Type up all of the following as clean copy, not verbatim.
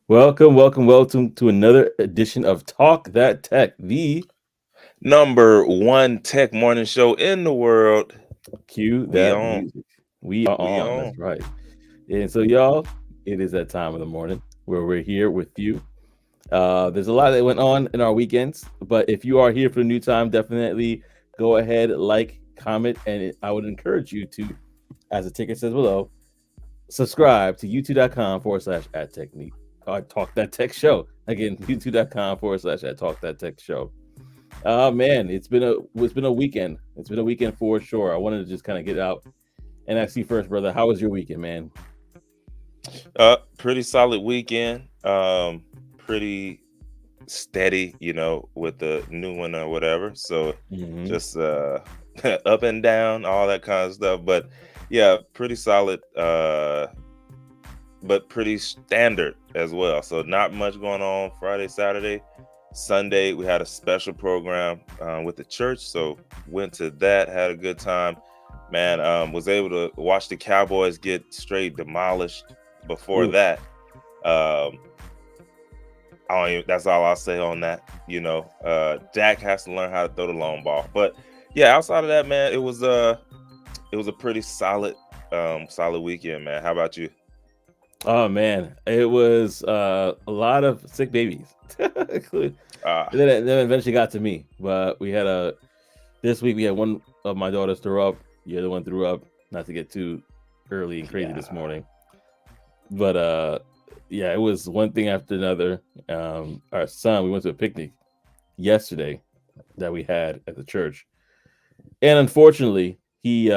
Welcome to another edition of Talk That Tech, the Number one tech morning show in the world. cue We that on. music. We are We on. That's on. right. And so, y'all, it is that time of the morning where we're here with you. There's a lot that went on in our weekends, but if you are here for the new time, definitely go ahead, like, comment, and I would encourage you to, as the ticker says below, subscribe to youtube.com/ at technique. Talk That Tech Show. Again, youtube.com/ at Talk That Tech Show. Man, it's been a weekend. It's been a weekend for sure. I wanted to just kind of get out and ask you first, brother. How was your weekend, man? Pretty solid weekend. Pretty steady, with the new one or whatever. So Mm-hmm. just up and down, all that kind of stuff. But yeah, pretty solid. But pretty standard as well. So not much going on Friday, Saturday. Sunday we had a special program with the church, so went to that, had a good time. Man, was able to watch the Cowboys get straight demolished. Before Ooh. that, um, that's all I'll say on that. Dak has to learn how to throw the long ball. But yeah, outside of that, man, it was a pretty solid weekend, man. How about you? Oh man, it was a lot of sick babies. and Ah, then eventually got to me. But we had this week we had one of my daughters throw up. The other one threw up. Not to get too early and crazy yeah. this morning, but yeah, it was one thing after another. Our son, we went to a picnic yesterday that we had at the church, and unfortunately, he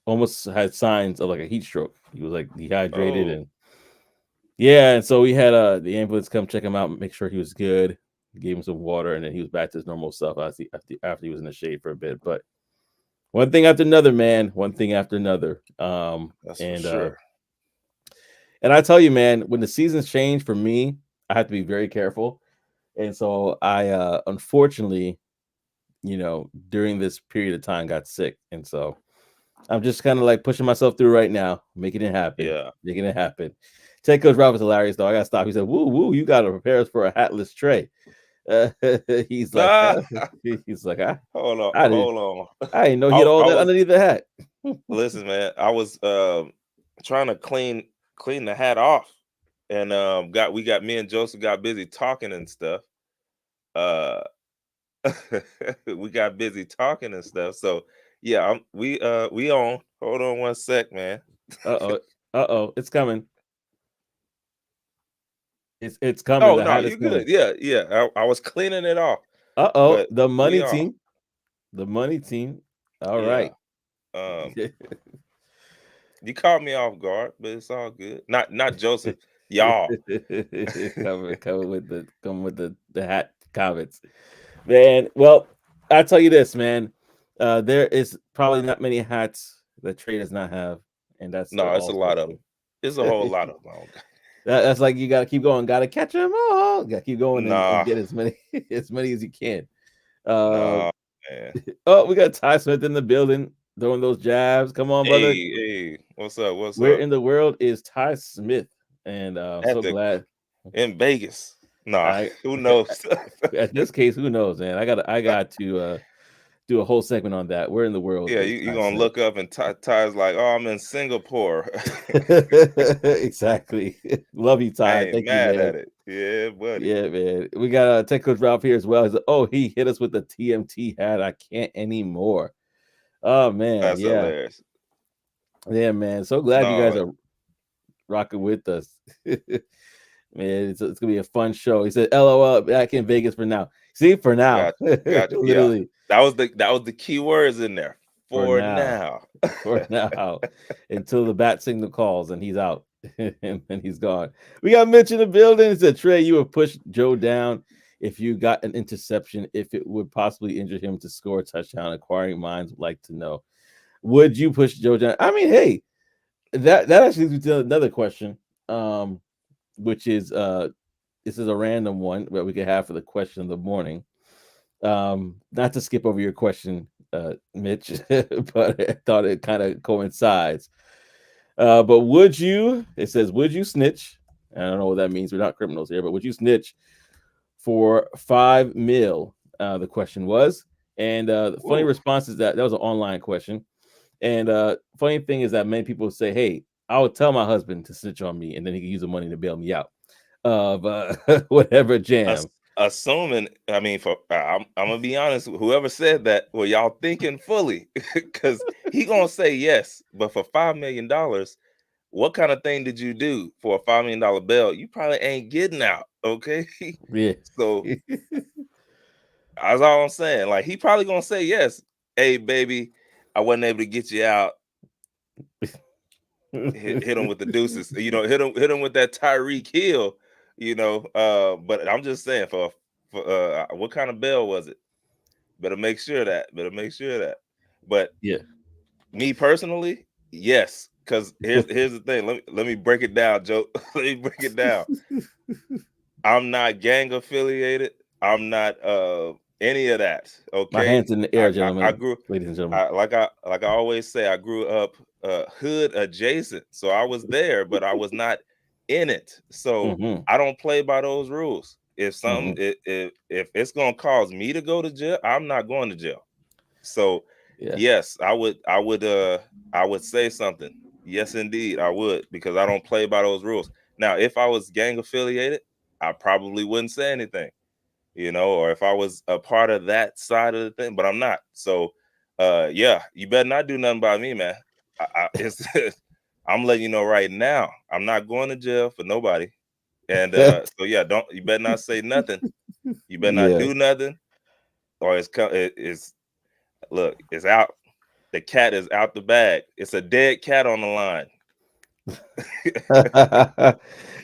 almost had signs of like a heat stroke. He was like dehydrated, Oh, and yeah, and so we had the ambulance come check him out, make sure he was good, gave him some water, and then he was back to his normal self after he was in the shade for a bit. But one thing after another, man, one thing after another. that's for And sure. I tell you, man, when the seasons change for me, I have to be very careful. And so I unfortunately, during this period of time got sick. And so I'm just kind of like pushing myself through right now, making it happen, Yeah. making it happen. Tech Coach Robert's hilarious though. I gotta stop. He said, "Woo woo, you gotta prepare us for a hatless Trey." Uh, he's like, Ah, he's like, I, hold on, I didn't, hold on. I didn't know he I, had all I that was underneath the hat. listen, man. I was trying to clean the hat off, and got we got me and Joseph got busy talking and stuff. Uh, we got busy talking and stuff. So yeah, we on. Hold on one sec, man. Uh oh, it's coming. It's coming. Oh The no, hat is you good. coming. Yeah, yeah. I was cleaning it off, Uh oh, but the we money on. team, the money team. All Yeah. right. Um, you caught me off guard, but it's all good. Not Joseph. Y'all. Coming with the hat comments, man. Well, I tell you this, man. There is probably not many hats that Trey does not have, and that's No, it's a also lot of them. It's a whole lot of them. that's like you gotta keep going, gotta catch them all, gotta keep going and Nah, get as many as many as you can. Uh, nah, man. oh, we got Ty Smith in the building throwing those jabs. Come on, brother. Hey, what's up? What's Where up? in the world is Ty Smith? And I'm At so the glad. in Vegas. Nah, I who knows? at this case, who knows, man? I got to do a whole segment on that. Where in the world Yeah, is you Ty gonna Smith? look up and Ty's like, oh, I'm in Singapore. Exactly. Love you, I Ty. ain't Thank you, mad man. at it. Yeah, buddy. Yeah, man. We got Tech Coach Ralph here as well. He's like, oh, he hit us with the TMT hat. I can't anymore. Oh man, That's yeah, hilarious. yeah, man. So glad you guys No, are rocking with us. Man, it's gonna be a fun show. He said, "LOL, back in Vegas for now." See, for now, got you. Yeah, literally that was the key words in there. for For now, now. for now, until the bat signal calls and he's out and he's gone. We got Mitch in the building. He said, "Trey, you would push Joe down if you got an interception. If it would possibly injure him to score a touchdown. Acquiring minds would like to know. Would you push Joe down? I mean, hey, that actually leads to another question, um, which is this is a random one that we could have for the question of the morning. Not to skip over your question, Mitch, but I thought it kind of coincides. But would you? It says, would you snitch? I don't know what that means. We're not criminals here, but would you snitch for 5 mil? The question was. And the funny Ooh. response is that was an online question. And funny thing is that many people say, "Hey, I would tell my husband to snitch on me, and then he can use the money to bail me out of whatever jam." Assuming, I mean, for I'm gonna be honest, whoever said that, well, y'all thinking fully, because he gonna say yes, but for $5 million, what kind of thing did you do for a $5 million bail? You probably ain't getting out, okay? Yeah. So that's all I'm saying. Like, he probably gonna say yes. Hey, baby, I wasn't able to get you out. Hit him with the deuces, hit him with that Tyreek Hill, But I'm just saying, for what kind of bail was it? Better make sure of that. Better make sure of that. But Yeah. me personally, yes. Because here's the thing. Let me break it down, Joe. Let me break it down. I'm not gang affiliated. I'm not any of that. My Okay. hands in the I air, I, I gentlemen, grew ladies and gentlemen. like I always say, I grew up hood adjacent. So I was there, but I was not in it. So Hmm. I don't play by those rules. If Hmm. something if it's gonna cause me to go to jail, I'm not going to jail. So Yeah. yes, I would say something. Yes, indeed, I would, because I don't play by those rules. Now, if I was gang affiliated, I probably wouldn't say anything, or if I was a part of that side of the thing, but I'm not. So yeah, you better not do nothing by me, man. It's I'm letting you know right now, I'm not going to jail for nobody. And so yeah, you better not say nothing. You better not Yeah. do nothing, or it's look, it's out. The cat is out the bag. It's a dead cat on the line.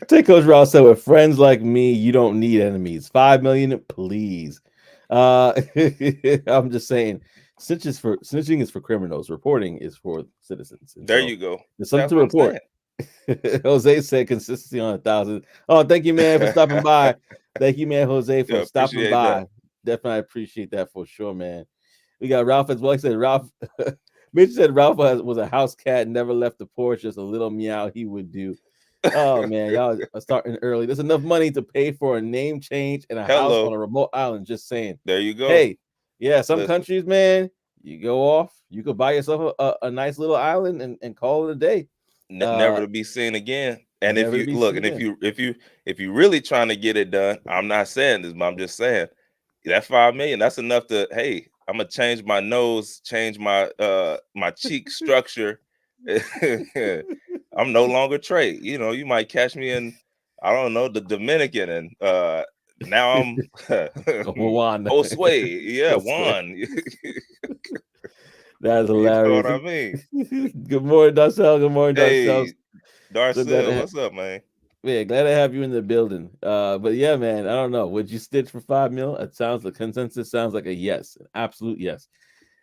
Take Coach Ross said, with friends like me, you don't need enemies. 5 million, please. I'm just saying, snitching is for criminals. Reporting is for citizens. And There so you go. there's something That's to what I'm report. saying. Jose said consistency on 1,000. Oh, thank you, man, for stopping by. Thank you, man, Jose, Yeah, for stopping appreciate that. by. Definitely appreciate that for sure, man. We got Ralph as well. He said Ralph Mitch said Ralph was a house cat, never left the porch, just a little meow he would do. Oh man, y'all are starting early. There's enough money to pay for a name change and a house on Hello. a remote island. Just saying. There you go. Hey, yeah, some Listen, countries, man, you go off, you could buy yourself a nice little island and call it a day. never to be seen again. And if Never to you be look, seen and if again. you if you if you really trying to get it done, I'm not saying this, but I'm just saying that 5 million, that's enough to, hey, I'm gonna change my nose, change my cheek structure. I'm no longer Trey. You might catch me in, I don't know, the Dominican, and now I'm Juan. Josue. Yeah, That's right. Juan. That's You know what hilarious. I mean? Good morning, Darcel. Good morning, Darcel. Hey, So glad to Darcel, what's up, man? Yeah, glad to have you in the building. But yeah, man, I don't know. Would you stitch for 5 mil? It sounds, the consensus sounds like a yes, an absolute yes.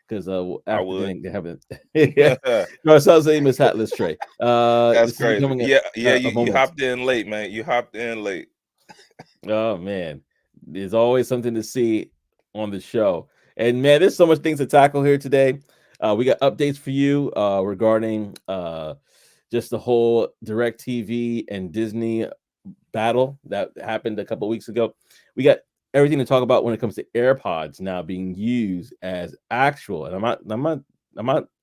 Because I after would. getting to heaven, yeah, no, it sounds like Miss Hatless Trey. That's This is crazy. becoming Yeah, yeah. a You moment. hopped in late, man. You hopped in late. Oh man, there's always something to see on the show, and man, there's so much things to tackle here today. We got updates for you regarding just the whole DirecTV and Disney battle that happened a couple weeks ago. We got everything to talk about when it comes to AirPods now being used as actual, and I'm not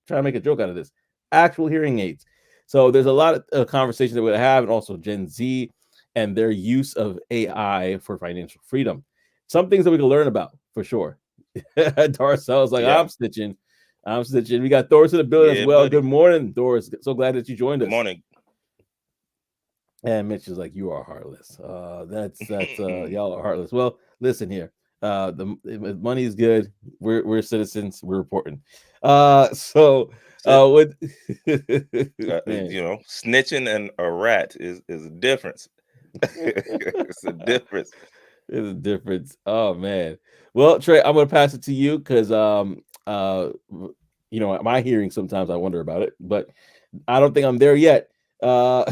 trying to make a joke out of this, actual hearing aids. So there's a lot of conversation that we're gonna have, and also Gen Z and their use of AI for financial freedom. Some things that we can learn about for sure. Darcel's like, Yeah. I'm stitching. I'm stitching. We got Doris in the building as Yeah, well. buddy. Good morning, Doris. So glad that you joined Good us. morning. And Mitch is like, you are heartless. That's y'all are heartless. Well, listen here. The money is good. We're citizens. We're reporting. So Sit. what man. Snitching and a rat is a difference. It's a difference. There's a difference. Oh man. Well, Trey, I'm gonna pass it to you because my hearing sometimes I wonder about it, but I don't think I'm there yet. I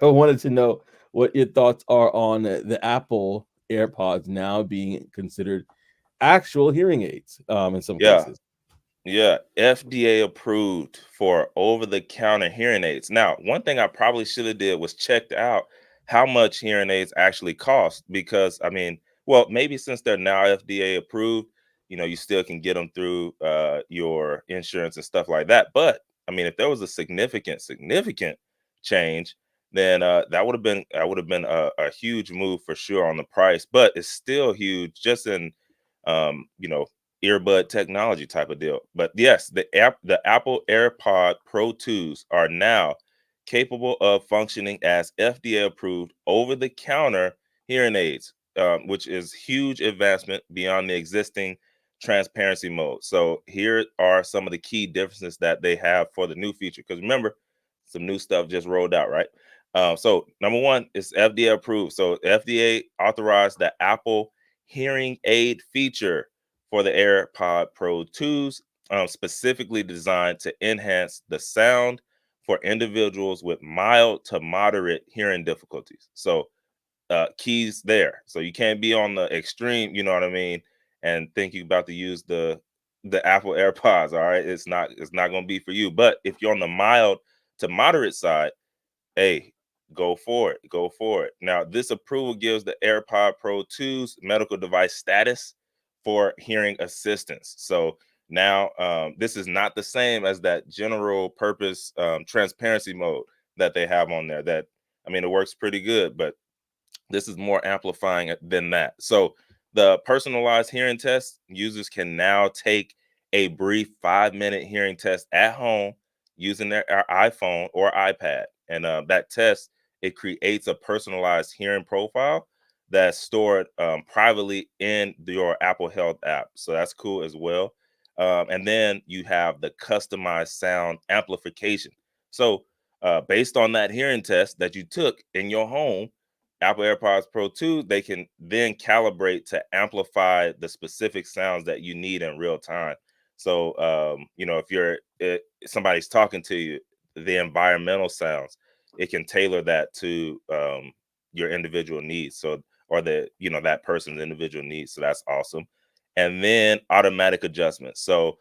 wanted to know what your thoughts are on the Apple AirPods now being considered actual hearing aids in some Yeah. cases. Yeah. FDA approved for over the counter hearing aids. Now, one thing I probably should have did was checked out how much hearing aids actually cost. Because I mean, well, maybe since they're now FDA approved, you still can get them through your insurance and stuff like that. But I mean, if there was a significant change, then that would have been a huge move for sure on the price. But it's still huge, just in um, you know earbud technology type of deal. But yes, the Apple AirPod Pro 2s are now capable of functioning as FDA approved over the counter hearing aids, which is huge advancement beyond the existing transparency mode. So here are some of the key differences that they have for the new feature. Because remember, some new stuff just rolled out, right? So number one is FDA approved. So FDA authorized the Apple hearing aid feature for the AirPod Pro 2s, specifically designed to enhance the sound for individuals with mild to moderate hearing difficulties. So keys there. So you can't be on the extreme, you know what I mean, and think you're about to use the Apple AirPods. All right, it's not going to be for you. But if you're on the mild to moderate side, hey, go for it. Go for it. Now, this approval gives the AirPod Pro 2's medical device status for hearing assistance. So now this is not the same as that general purpose transparency mode that they have on there. That, I mean, it works pretty good, but this is more amplifying it than that. So the personalized hearing test, users can now take a brief 5-minute hearing test at home using their iPhone or iPad. And that test, it creates a personalized hearing profile that's stored privately in your Apple Health app. So that's cool as well. And then you have the customized sound amplification. So based on that hearing test that you took in your home, Apple AirPods Pro 2, they can then calibrate to amplify the specific sounds that you need in real time. So, if somebody's talking to you, the environmental sounds, it can tailor that to your individual needs. So, or that person's individual needs. So that's awesome. And then automatic adjustments. So,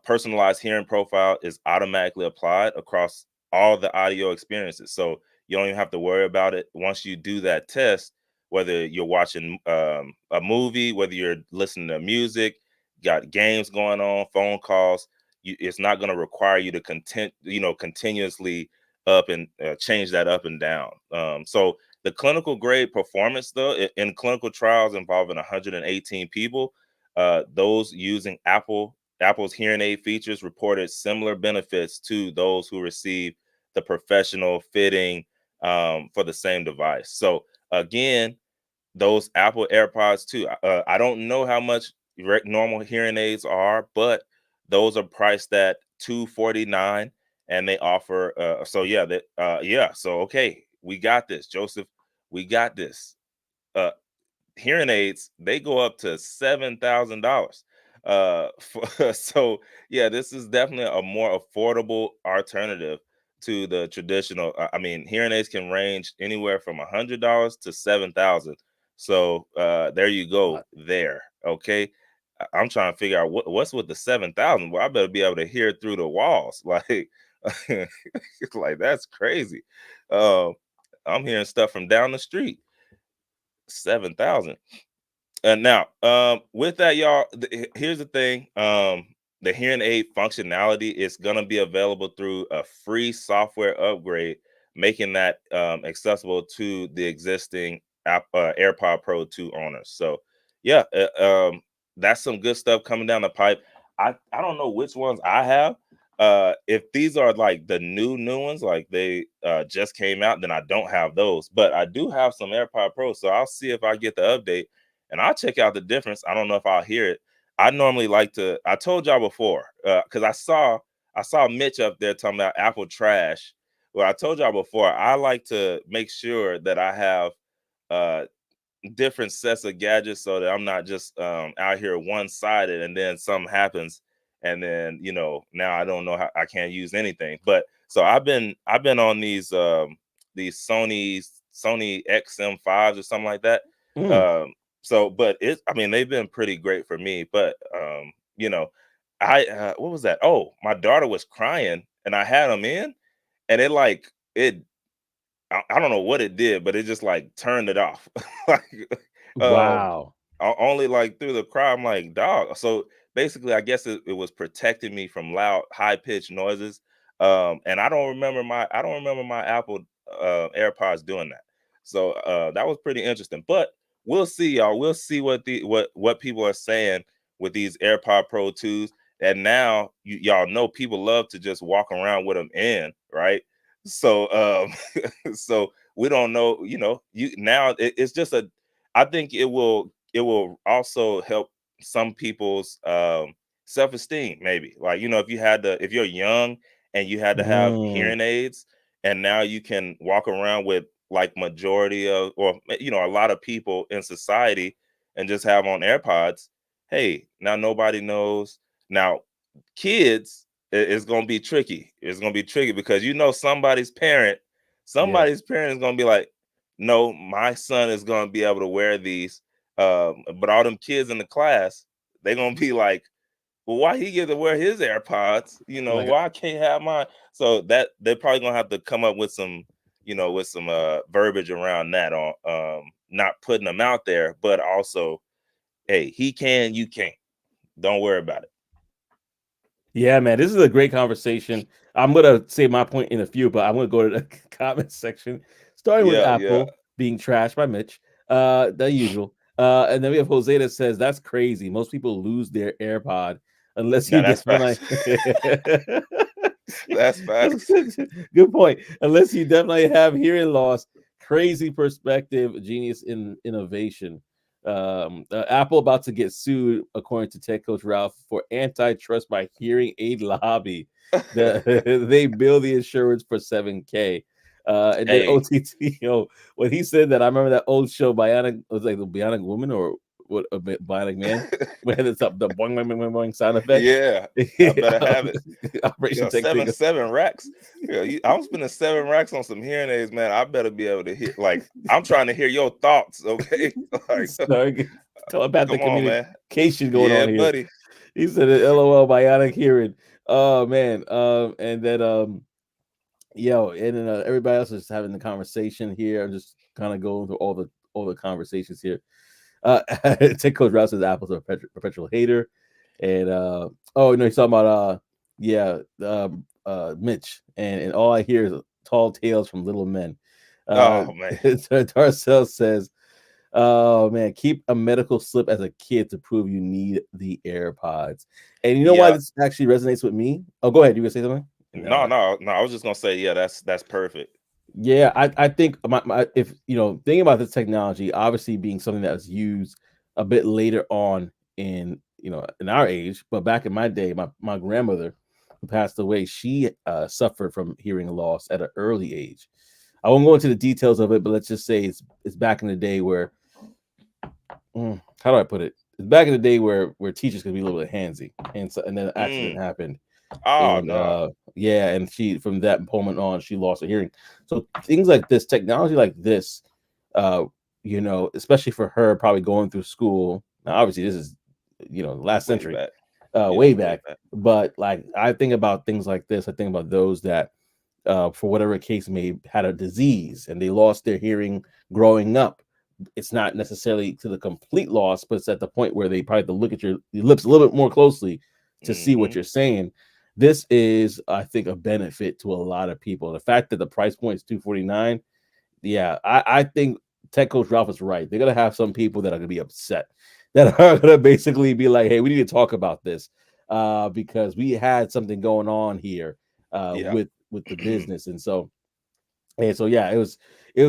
personalized hearing profile is automatically applied across all the audio experiences. So you don't even have to worry about it once you do that test, whether you're watching a movie, whether you're listening to music, got games going on, phone calls. It's not going to require you to continuously up and change that up and down. So the clinical grade performance, though, in clinical trials involving 118 people, those using Apple's hearing aid features reported similar benefits to those who received the professional fitting for the same device. So again, those Apple AirPods too. I don't know how much normal hearing aids are, but those are priced at $249, and they offer. So yeah, that yeah. So okay, we got this, Joseph. We got this. Uh, Hearing aids, they go up to $7,000. So yeah, this is definitely a more affordable alternative to the traditional. I mean, hearing aids can range anywhere from $100 to 7,000. So there you go. Lot. There, okay. I'm trying to figure out what's with the 7,000. Well, I better be able to hear through the walls. Like, like that's crazy. Um, I'm hearing stuff from down the street. 7,000. And now, with that, y'all, here's the thing. The hearing aid functionality is going to be available through a free software upgrade, making that accessible to the existing AirPod Pro 2 owners. So, yeah, that's some good stuff coming down the pipe. I don't know which ones I have. If these are like the new ones, like they just came out, then I don't have those. But I do have some AirPod Pro, so I'll see if I get the update and I'll check out the difference. I don't know if I'll hear it. I normally like to. I told y'all before because I saw Mitch up there talking about Apple trash. Well, I told y'all before. I like to make sure that I have uh, different sets of gadgets so that I'm not just out here one sided and then something happens and then now I don't know how I can't use anything. But so I've been on these Sony XM5s or something like that. Mm. So but I mean they've been pretty great for me. But you know, I what was that? Oh, my daughter was crying and I had them in and it I don't know what it did, but it just like turned it off. Like um Wow. only like through the crowd. I'm like, dog. So basically, I guess it was protecting me from loud, high pitched noises. And I don't remember my Apple AirPods doing that. So that was pretty interesting. But we'll see, y'all. We'll see what people are saying with these AirPod Pro 2s. And now y'all know people love to just walk around with them in, right? So so we don't know, you now it's just a I think it will also help some people's self-esteem, maybe. Like, if you're young and you had to have Mm, hearing aids, and now you can walk around with like majority of, or a lot of people in society, and just have on AirPods. Hey, now nobody knows. Now kids, it's going to be tricky. It's going to be tricky because yeah. somebody's parent is going to be like, no, my son is going to be able to wear these. But all them kids in the class, they're going to be like, well, why he get to wear his AirPods? Like, Why I can't have mine? So that they're probably going to have to come up with some, verbiage around that, on not putting them out there, but also, hey, he can, you can't. Don't worry about it. yeah, man, this is a great conversation. I'm gonna say my point in a few, but I'm gonna go to the comment section, starting with Yeah, yeah. Apple being trashed by Mitch, the usual. And then we have Jose that says that's crazy. Most people lose their AirPod unless Now you that's definitely. facts. That's That's facts. good point. Unless you definitely have hearing loss, crazy perspective, genius in innovation. Apple about to get sued, according to tech coach Ralph, for antitrust by hearing aid lobby. They bill the insurance for 7K. And then Hey, OTT, when he said that, I remember that old show, Bionic, was like the Bionic Woman or what, a Bionic Man, where it's up the boing, boing, boing, boing sound effect. yeah, I better have it. Operation Seven Technical. seven racks. I'm spending 7 racks on some hearing aids, man. I better be able to hear. Like, I'm trying to hear your thoughts, okay? Like, Sorry, telepathic come on, man. communication going Yeah, on here. buddy. He said, "LOL, bionic hearing." Oh man. And then and then everybody else is having the conversation here. I'm just kind of going through all the conversations here. Tech Coach Rouse says Apple's a perpetual hater, and oh no, he's talking about Mitch, and all I hear is tall tales from little men. Oh man. Darcel says, "Oh man, keep a medical slip as a kid to prove you need the AirPods." And you know why Yeah. this actually resonates with me? Oh, go ahead. You gonna say something? No, no, no. I was just gonna say, yeah, that's perfect. Yeah, I think if thinking about this technology, obviously being something that was used a bit later on in our age, but back in my day, my grandmother who passed away, she suffered from hearing loss at an early age. I won't go into the details of it, but let's just say it's back in the day where how do I put it? It's back in the day where teachers could be a little bit handsy, and then an accident Mm. happened, Oh and no. yeah, and she from that moment on she lost her hearing. So things like this, technology like this, uh, especially for her probably going through school. Now, obviously, this is last Way century, back. way Yeah, way back. back. But like I think about things like this. I think about those that, for whatever case may had a disease and they lost their hearing growing up. It's not necessarily to the complete loss, but it's at the point where they probably have to look at your lips a little bit more closely to see what Mm-hmm. you're saying. This is, I think, a benefit to a lot of people. The fact that the price point is $249, yeah, I think Tech Coach Ralph is right. They're gonna have some people that are gonna be upset, that are gonna basically be like, "Hey, we need to talk about this because we had something going on here Yeah. with the business." And so yeah, it was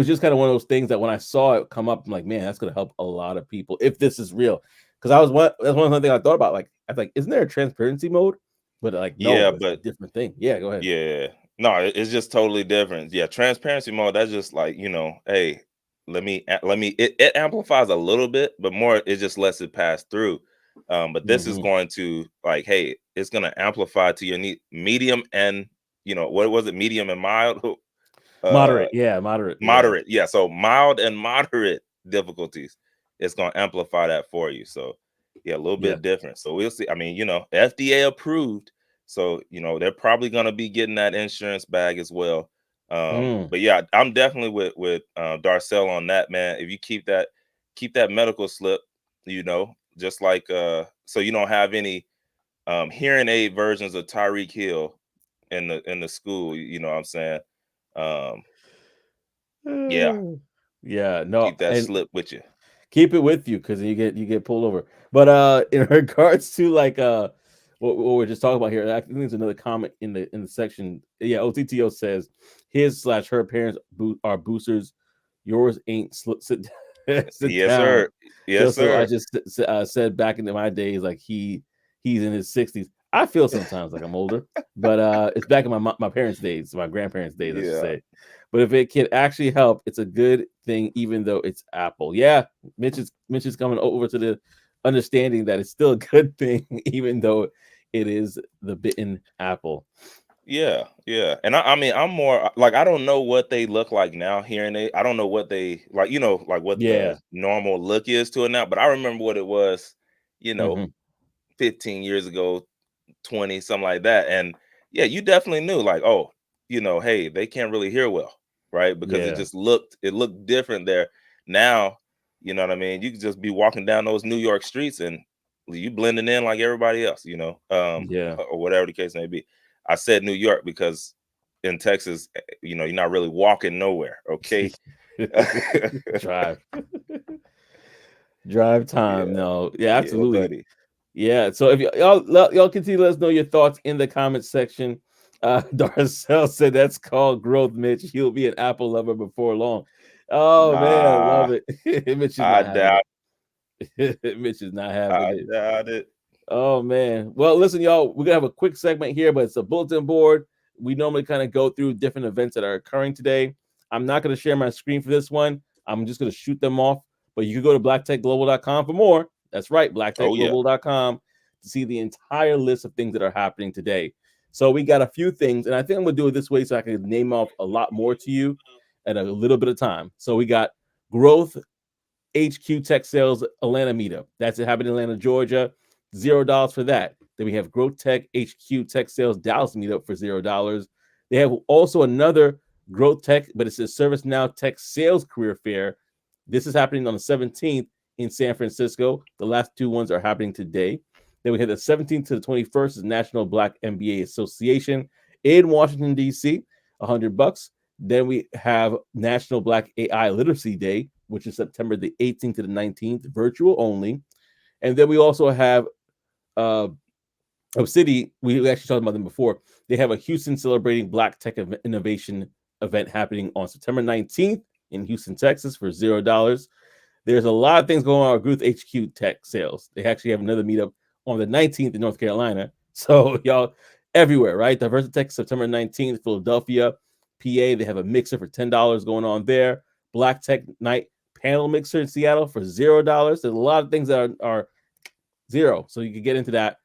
just kind of one of those things that when I saw it come up, I'm like, man, that's gonna help a lot of people if this is real. Because that's one of the things I thought about. Like, I was like, isn't there a transparency mode? But like, Yeah, no, it's a but different thing. Yeah, go ahead. yeah. No, it's just totally different. Yeah, transparency mode, that's just like, hey, it amplifies a little bit, but more it just lets it pass through. But this is Hmm. going to, like, hey, it's gonna amplify to your need medium, and what was it, medium and mild? Uh Moderate, yeah, moderate, yeah, Moderate. Yeah, so mild and moderate difficulties, it's gonna amplify that for you. So yeah, a little yeah. bit different. So we'll see. I mean, FDA approved. So, they're probably gonna be getting that insurance bag as well. Mm. But yeah, I'm definitely with Darcel on that, man. If you keep that medical slip, just like so you don't have any hearing aid versions of Tyreek Hill in the school, you know what I'm saying? Um, yeah, Yeah, no, keep that and slip with you. keep it with you because you get pulled over. But in regards to like what we're just talking about here, I think there's another comment in the section. Yeah, OTTO says his slash her parents are boosters. Yours ain't. Sit sit Yes, down. sir. Yes, So I sir. just said back in my days, like he's in his 60s. I feel sometimes like I'm older, but it's back in my parents' days, my grandparents' days, I should Yeah. say. But if it can actually help, it's a good thing, even though it's Apple. Yeah, Mitch is coming over to the understanding that it's still a good thing, even though it is the bitten apple. Yeah, yeah. And I mean, I'm more like I don't know what they look like now, hearing it. I don't know what they like, like what the Yeah. normal look is to it now, but I remember what it was, you know, Hmm. 15 years ago, 20, something like that. And yeah, you definitely knew like, oh, hey, they can't really hear well, right? Because Yeah. it looked different there. Now, you know what I mean? You could just be walking down those New York streets and you blending in like everybody else, Yeah. or whatever the case may be. I said New York because in Texas, you're not really walking nowhere, okay? Drive. Drive time. Yeah. No. Yeah, Yeah, absolutely. buddy. Yeah. So if y'all continue to let us know your thoughts in the comments section. Darcel said that's called growth, Mitch. He'll be an Apple lover before long. Oh man, Nah, love it. Mitch is I not having doubt it. Mitch is not having I it. doubt it. Oh man. Well, listen, y'all, we're gonna have a quick segment here, but it's a bulletin board. We normally kind of go through different events that are occurring today. I'm not gonna share my screen for this one. I'm just gonna shoot them off. But you can go to blacktechglobal.com for more. That's right, Oh yeah. blacktechglobal.com to see the entire list of things that are happening today. So we got a few things, and I think I'm gonna do it this way so I can name off a lot more to you at a little bit of time. So we got growth HQ Tech Sales Atlanta meetup. That's it happening in Atlanta, Georgia. $0 for that. Then we have Growth Tech HQ Tech Sales Dallas meetup for $0. They have also another Growth Tech, but it's a ServiceNow Tech Sales Career Fair. This is happening on the 17th in San Francisco. The last two ones are happening today. Then we have the 17th to the 21st is National Black MBA Association in Washington, D.C., $100. Then we have National Black AI Literacy Day, which is September the 18th to the 19th, virtual only. And then we also have uh, City. We actually talked about them before. They have a Houston Celebrating Black Tech Innovation event happening on September 19th in Houston, Texas for $0. There's a lot of things going on with Growth HQ Tech Sales. They actually have another meetup on the 19th in North Carolina. So y'all everywhere, right? Diversitech September 19th, Philadelphia, PA. They have a mixer for $10 going on there. Black Tech Night panel mixer in Seattle for $0. There's a lot of things that are zero, so you can get into that.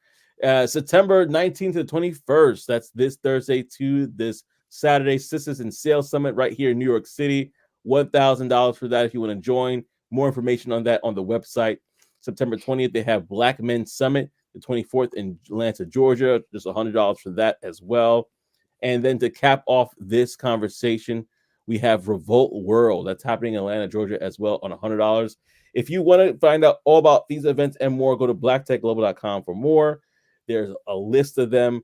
September 19th to the 21st. That's this Thursday to this Saturday. Sisters in Sales Summit right here in New York City. $1,000 for that if you want to join. More information on that on the website. September 20th, they have Black Men Summit, the 24th in Atlanta, Georgia. Just $100 for that as well. And then to cap off this conversation, we have Revolt World. That's happening in Atlanta, Georgia as well on $100. If you want to find out all about these events and more, go to blacktechglobal.com for more. There's a list of them.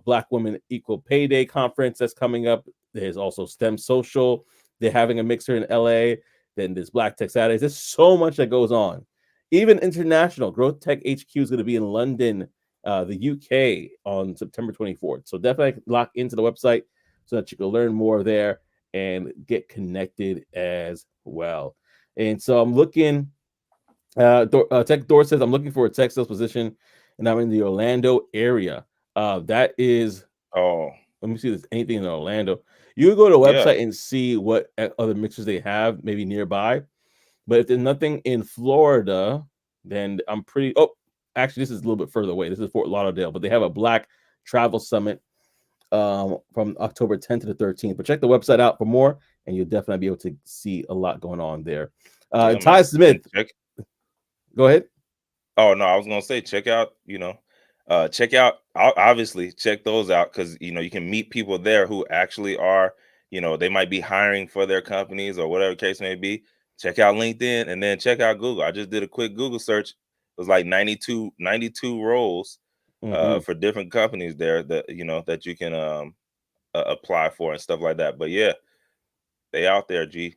Black Women Equal Pay Day conference that's coming up. There's also STEM Social. They're having a mixer in LA. Then there's Black Tech Saturdays. There's so much that goes on. Even international. Growth Tech HQ is going to be in London, the UK on September 24th. So definitely lock into the website so that you can learn more there and get connected as well. And so I'm looking. Tech Door says I'm looking for a tech sales position, and I'm in the Orlando area. That is. Oh, Let me see if there's anything in Orlando. You can go to the yeah. website and see what other mixers they have, maybe nearby. But if there's nothing in Florida, then I'm pretty. Oh, actually, this is a little bit further away. This is Fort Lauderdale, but they have a Black Travel Summit from October 10th to the 13th. But check the website out for more, and you'll definitely be able to see a lot going on there. Yeah, Ty man. Smith, And check go ahead. Oh no, I was gonna say check out, obviously check those out because you can meet people there who actually are, they might be hiring for their companies or whatever case may be. Check out LinkedIn and then check out Google. I just did a quick Google search. It was like 92 roles Hmm. for different companies there that you can apply for and stuff like that. But yeah, they out there, G.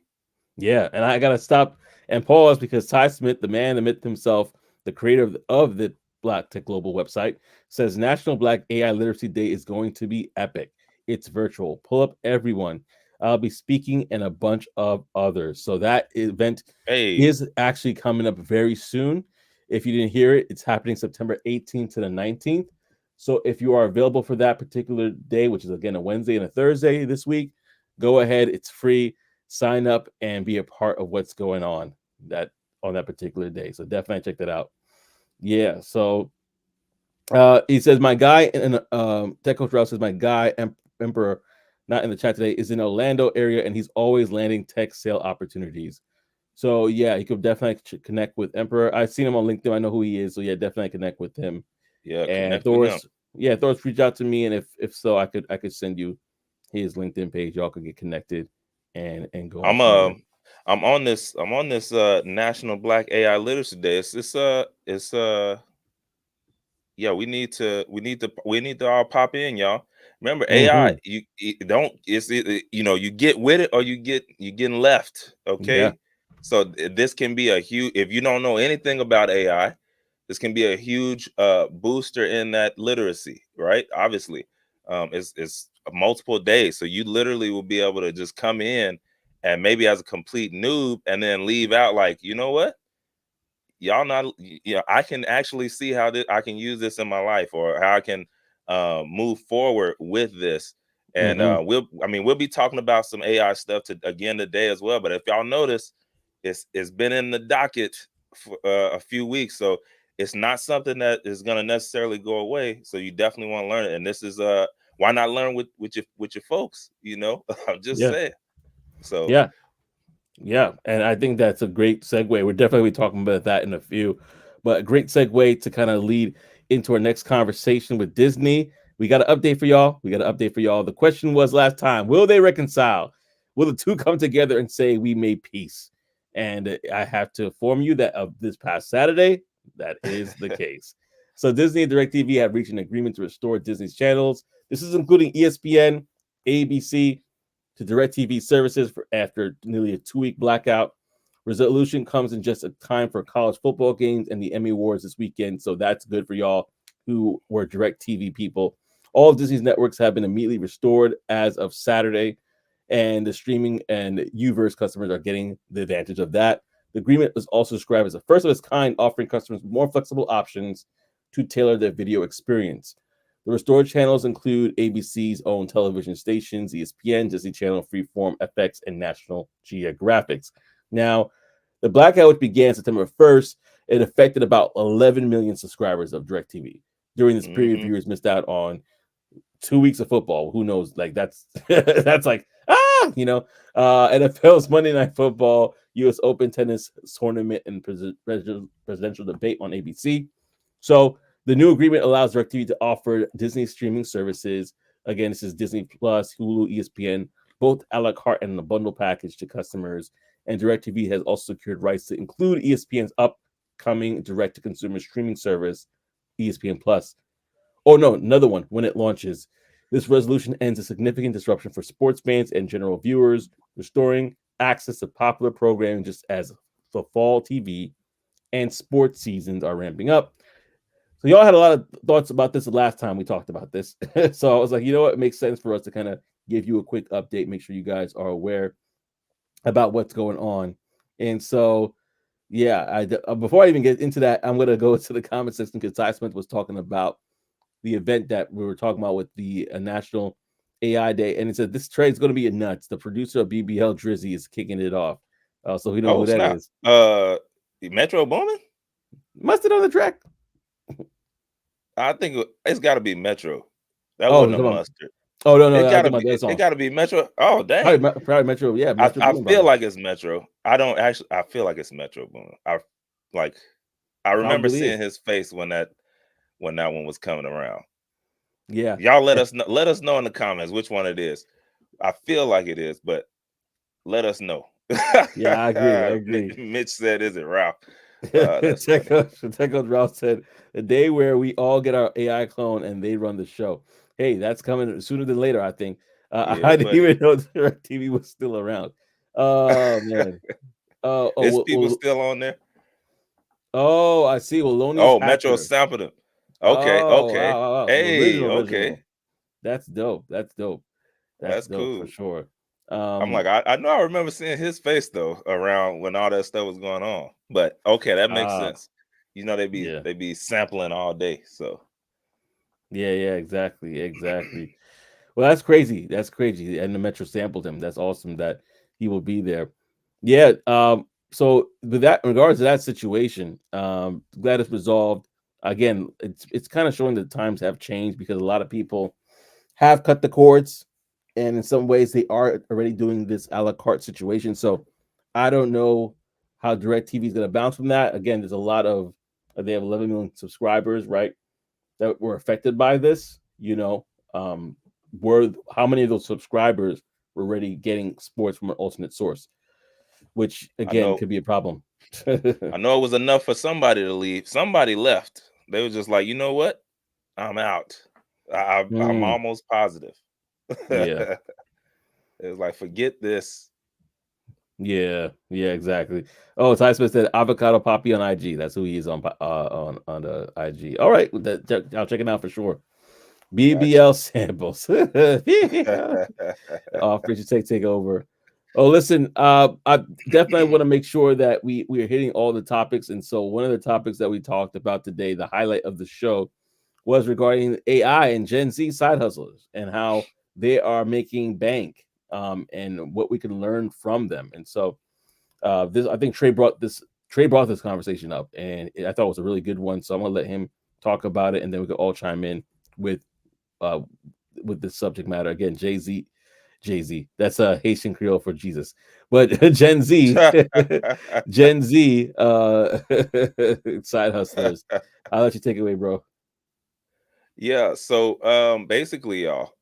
Yeah, and I gotta stop and pause because Ty Smith, the man, the myth himself, the creator of the Black Tech Global website, says National Black AI Literacy Day is going to be epic. It's virtual. Pull up everyone. I'll be speaking and a bunch of others. So that event Hey, is actually coming up very soon. If you didn't hear it, it's happening September 18th to the 19th. So if you are available for that particular day, which is again a Wednesday and a Thursday this week, go ahead. It's free. Sign up and be a part of what's going that on that particular day. So definitely check that out. Yeah. So he says my guy and Tech Coach Ralph says my guy Emperor, not in the chat today, is in Orlando area and he's always landing tech sale opportunities. So yeah, he could definitely connect with Emperor. I've seen him on LinkedIn. I know who he is. So yeah, definitely connect with him. yeah, And connect with him. Thor's reach out to me, and if so, I could send you his LinkedIn page. Y'all could get connected and go on I'm from there. I'm on this National Black AI Literacy Day. It's yeah, we need to all pop in, y'all. Remember, AI, Hmm. you don't you get with it or you getting left. Yeah. Okay, so this can be a huge, if you don't know anything about AI, this can be a huge booster in that literacy, right? Obviously, it's multiple days, so you literally will be able to just come in and maybe as a complete noob and then leave out like, you know what? Y'all not I can actually see how I can use this in my life, or how I can move forward with this. And Hmm. we'll be talking about some AI stuff again today as well. But if y'all notice, it's been in the docket for a few weeks, so it's not something that is going to necessarily go away. So you definitely want to learn it. And this is why not learn with your folks, I'm just Yeah. saying. So Yeah. Yeah, and I think that's a great segue. We're definitely talking about that in a few, but a great segue to kind of lead into our next conversation with Disney. We got an update for y'all. The question was last time: will they reconcile? Will the two come together and say we made peace? And I have to inform you that of this past Saturday, that is the case. So Disney and DirecTV have reached an agreement to restore Disney's channels. This is including ESPN, ABC, to DirecTV services after nearly a 2-week blackout. Resolution comes in just a time for college football games and the Emmy Awards this weekend, so that's good for y'all who were DirecTV people. All of Disney's networks have been immediately restored as of Saturday, and the streaming and Uverse customers are getting the advantage of that. The agreement was also described as the first of its kind, offering customers more flexible options to tailor their video experience. The restored channels include ABC's own television stations, ESPN, Disney Channel, Freeform, FX, and National Geographics. Now, the blackout, which began September 1st, it affected about 11 million subscribers of DirecTV. During this period, mhm. viewers missed out on 2 weeks of football. Who knows? Like that's that's like NFL's Monday Night Football, U.S. Open tennis tournament, and presidential debate on ABC. So the new agreement allows DirecTV to offer Disney streaming services. Again, this is Disney Plus, Hulu, ESPN, both a la carte and in a bundle package to customers. And DirecTV has also secured rights to include ESPN's upcoming direct-to-consumer streaming service, ESPN Plus. Oh no, another one when it launches. This resolution ends a significant disruption for sports fans and general viewers, restoring access to popular programming just as the fall TV and sports seasons are ramping up. So y'all had a lot of thoughts about this the last time we talked about this. So I was like, you know what, it makes sense for us to kind of give you a quick update, make sure you guys are aware about what's going on. And so, yeah, before I even get into that, I'm gonna go to the comment section because Ty Smith was talking about the event that we were talking about with the National AI Day, and it said this trade's going to be nuts. The producer of BBL Drizzy is kicking it off, so we know Oh who that snap. is. Metro Boomin? Mustard on the track. I think it's got to be Metro. That Oh, wasn't a mustard. oh no, no, It no, I'm gotta talking be. about the other It song. gotta be Metro. Oh Probably, dang! probably Metro. Yeah, I Metro I Boomin feel Brothers. like it's Metro. I don't actually. I feel like it's Metro Boomin. Like. I remember Probably seeing is. his face when that one was coming around. Yeah. Y'all let us know. Let us know in the comments which one it is. I feel like it is, but let us know. Yeah, I agree. I agree. Mitch said, "Is it Ralph?" That's funny. Tech Coach Ralph said the day where we all get our AI clone and they run the show. Hey, that's coming sooner than later, I think. Yeah, I didn't buddy. even know DirecTV was still around. Oh man. Is people still on there? I see. Wellonius Oh, Metro Hacker. sampled him. Okay, Oh, okay. wow, wow, wow. So Hey, okay. original. That's dope. That's dope. That's That's dope for cool. sure. I'm Um, like, I know I remember seeing his face though around when all that stuff was going on. But okay, that makes ah, sense. You know, yeah. they be sampling all day. So Yeah, exactly, exactly. Well, that's crazy. That's crazy. And the Metro sampled him. That's awesome that he will be there. Yeah. So with that, in regards to that situation, glad it's resolved. Again, it's kind of showing that times have changed because a lot of people have cut the cords, and in some ways they are already doing this a la carte situation. So I don't know how DirecTV is going to bounce from that. Again, there's a lot of they have 11 million subscribers, right? That were affected by this, um, were how many of those subscribers were already getting sports from an alternate source, which I again know could be a problem. I know it was enough for somebody to leave. Somebody left. They was just like, you know what? I'm out. I'm Mm, almost positive. yeah, It was like, forget this. yeah, exactly. Oh, Ty Smith said avocado poppy on IG. That's who he is on the IG. All right, I'll check it out for sure. Gotcha. BBL samples. Free to take over. Oh, listen, I definitely want to make sure that we are hitting all the topics. And so one of the topics that we talked about today, the highlight of the show, was regarding AI and Gen Z side hustlers and how they are making bank, and what we can learn from them. And so this I think Trey brought this conversation up, and I thought it was a really good one. So I'm gonna let him talk about it, and then we can all chime in with uh with this subject matter. Again, Jay Z. That's a Haitian Creole for Jesus. But Gen Z, Gen Z, side hustlers. I'll let you take it away, bro. Yeah. So basically, y'all,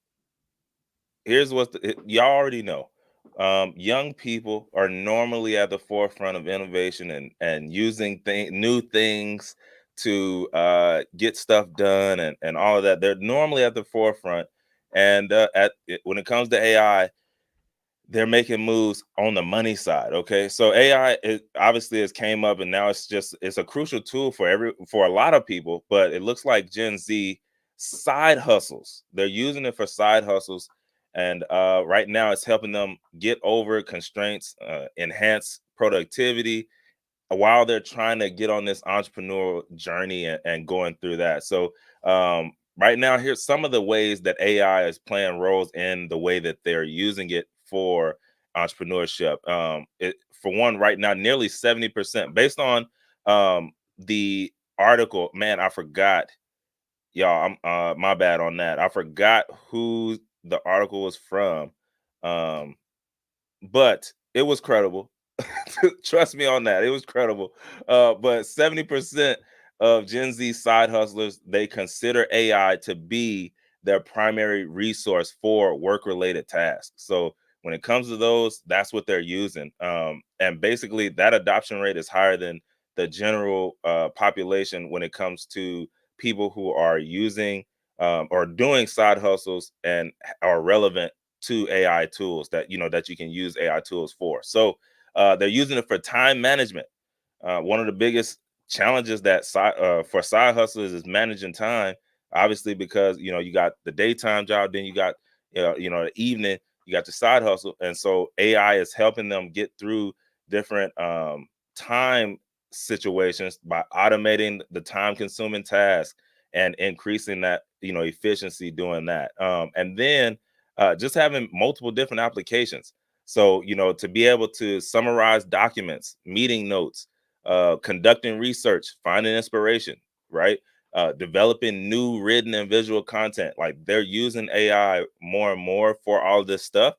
here's what y'all already know. Young people are normally at the forefront of innovation and using new things to get stuff done and all of that. They're normally at the forefront. And when it comes to AI, they're making moves on the money side. Okay, so AI obviously has came up, and now it's a crucial tool for a lot of people. But it looks like Gen Z side hustles. They're using it for side hustles, and right now it's helping them get over constraints, enhance productivity, while they're trying to get on this entrepreneurial journey and going through that. So right now, here's some of the ways that AI is playing roles in the way that they're using it for entrepreneurship. For one, right now, nearly 70%, based on the article. Man, I forgot, y'all. I'm my bad on that. I forgot who the article was from, um, but it was credible. Trust me on that. It was credible. But 70% of Gen Z side hustlers, they consider AI to be their primary resource for work-related tasks. So when it comes to those, that's what they're using. And basically, that adoption rate is higher than the general population when it comes to people who are using or doing side hustles and are relevant to AI tools that you can use AI tools for. So they're using it for time management. One of the biggest challenges for side hustlers is managing time. Obviously, because you got the daytime job, then you got the evening, you got the side hustle, and so AI is helping them get through different time situations by automating the time-consuming tasks and increasing that efficiency doing that. And then just having multiple different applications. So, to be able to summarize documents, meeting notes, conducting research, finding inspiration, right? Developing new written and visual content. Like they're using AI more and more for all this stuff,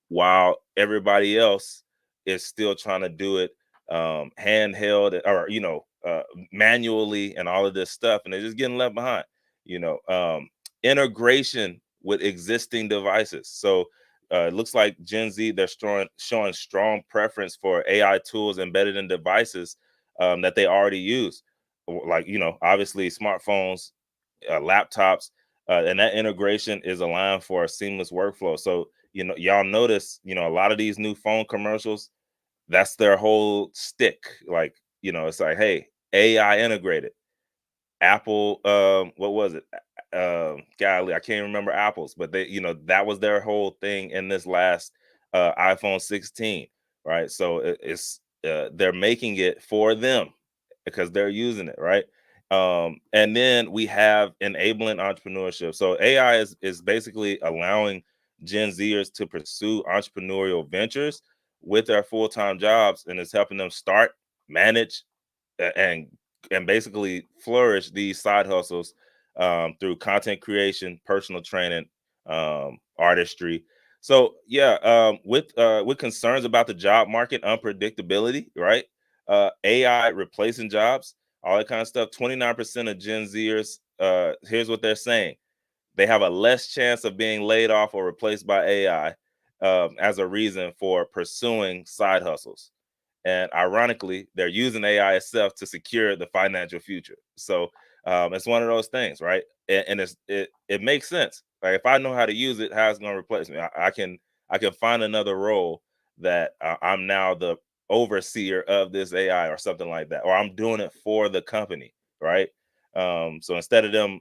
while everybody else is still trying to do it handheld or manually and all of this stuff, and they're just getting left behind. you know um, Integration with existing devices. So It looks like Gen Z, they're showing strong preference for AI tools embedded in devices that they already use, like, obviously smartphones, laptops, and that integration is aligned for a seamless workflow. So, y'all notice, a lot of these new phone commercials, that's their whole stick. Like, it's like, hey, AI integrated. Apple, what was it? Golly, I can't remember Apple's, but they, that was their whole thing in this last iPhone 16, right? So they're making it for them because they're using it, right? And then we have enabling entrepreneurship. So AI is basically allowing Gen Zers to pursue entrepreneurial ventures with their full-time jobs, and it's helping them start, manage, and basically flourish these side hustles through content creation, personal training, artistry. So yeah, with concerns about the job market unpredictability, right? AI replacing jobs, all that kind of stuff. 29% of Gen Zers, here's what they're saying: they have a less chance of being laid off or replaced by AI as a reason for pursuing side hustles. And ironically, they're using AI itself to secure the financial future. So it's one of those things, right? And it makes sense. Like, if I know how to use it, how it's going to replace me? I can find another role that I'm now the overseer of this AI or something like that, or I'm doing it for the company, right? So instead of them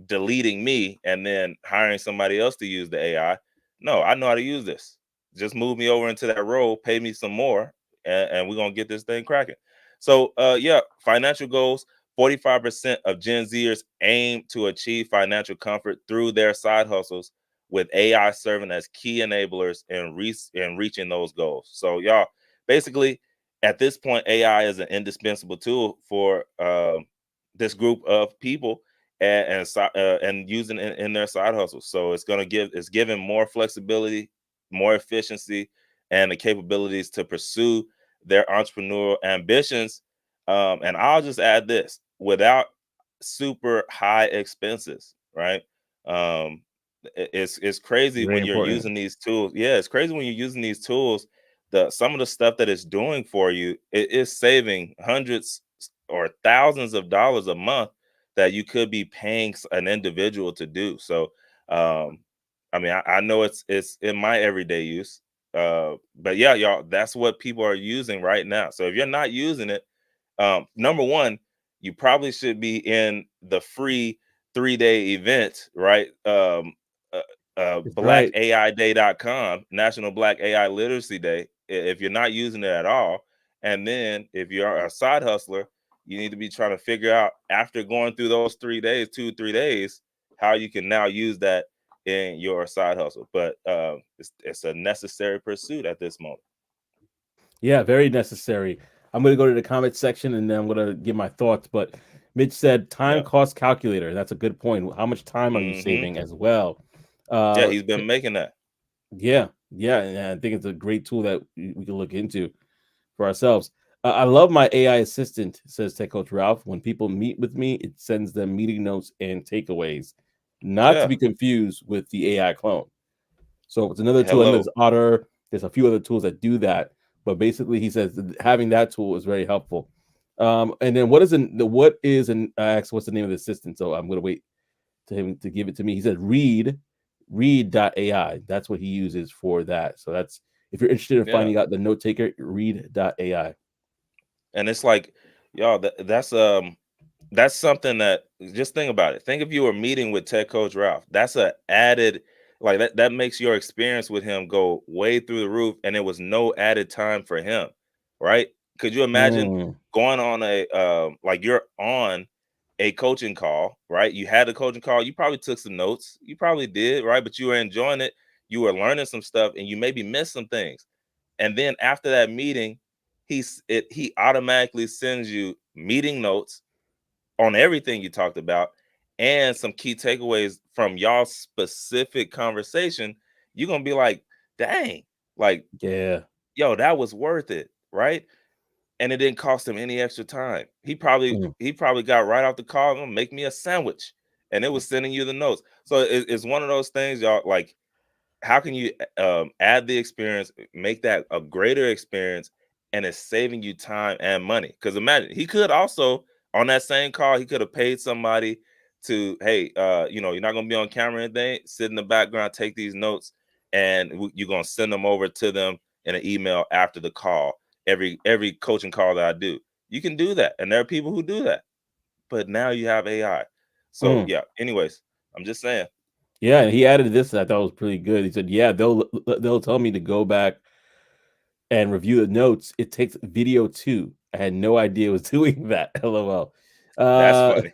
deleting me and then hiring somebody else to use the AI, no, I know how to use this. Just move me over into that role, pay me some more, and we're gonna get this thing cracking. So yeah, financial goals. 45% of Gen Zers aim to achieve financial comfort through their side hustles, with AI serving as key enablers in reaching those goals. So y'all, basically, at this point, AI is an indispensable tool for this group of people, and using it in their side hustles. So it's giving more flexibility, more efficiency, and the capabilities to pursue their entrepreneurial ambitions. And I'll just add this: without super high expenses, right? Um, it's crazy Very when you're important. using these tools. Yeah, it's crazy when you're using these tools. Some of the stuff that it's doing for you, it is saving hundreds or thousands of dollars a month that you could be paying an individual to do. So, I mean, I know it's in my everyday use, but yeah, y'all, that's what people are using right now. So if you're not using it, number one, you probably should be in the free 3-day event, right? That's right. BlackAIDay.com, National Black AI Literacy Day, if you're not using it at all. And then if you're a side hustler, you need to be trying to figure out, after going through those 3 days, 2 3 days, how you can now use that in your side hustle. But it's a necessary pursuit at this moment. Yeah, very necessary. I'm going to go to the comment section and then I'm going to give my thoughts. But Mitch said time Yeah. cost calculator. That's a good point. How much time are you Hmm. saving as well? Yeah, Uh, he's been making that. yeah, yeah, and I think it's a great tool that we can look into for ourselves. I love my AI assistant, says Tech Coach Ralph. When people meet with me, it sends them meeting notes and takeaways, not to Yeah. be confused with the AI clone. So it's another tool. I know there's Hello. Otter. There's a few other tools that do that, but basically, he says that having that tool is very helpful. And then what is an I asked what's the name of the assistant? So I'm going to wait to him to give it to me. He said read.ai. That's what he uses for that. So that's if you're interested in Yeah. finding out the note taker, read.ai. And it's like, y'all, that's something that, just think about it. Think if you were meeting with Tech Coach Ralph. That's a added, like, that makes your experience with him go way through the roof, and it was no added time for him, right? Could you imagine Mm, going on like, you're on a coaching call, right? You had a coaching call, you probably took some notes, you probably did, right? But you were enjoying it, you were learning some stuff, and you maybe missed some things. And then after that meeting, he automatically sends you meeting notes on everything you talked about and some key takeaways from y'all specific conversation. You're gonna be like, dang, like, yeah. yo, that was worth it, right? And it didn't cost him any extra time. Mm. He probably got right off the call, gonna make me a sandwich, and it was sending you the notes. So it's one of those things, y'all. Like, how can you add the experience, make that a greater experience, and it's saving you time and money? Because imagine he could also on that same call, he could have paid somebody to, hey, you're not gonna be on camera or anything, sit in the background, take these notes, and you're gonna send them over to them in an email after the call. Every coaching call that I do, you can do that, and there are people who do that. But now you have AI. So Mm. yeah. Anyways, I'm just saying. Yeah, and he added this that I thought was pretty good. He said, "Yeah, they'll tell me to go back and review the notes. It takes video too. I had no idea it was doing that." LOL. That's Uh, funny.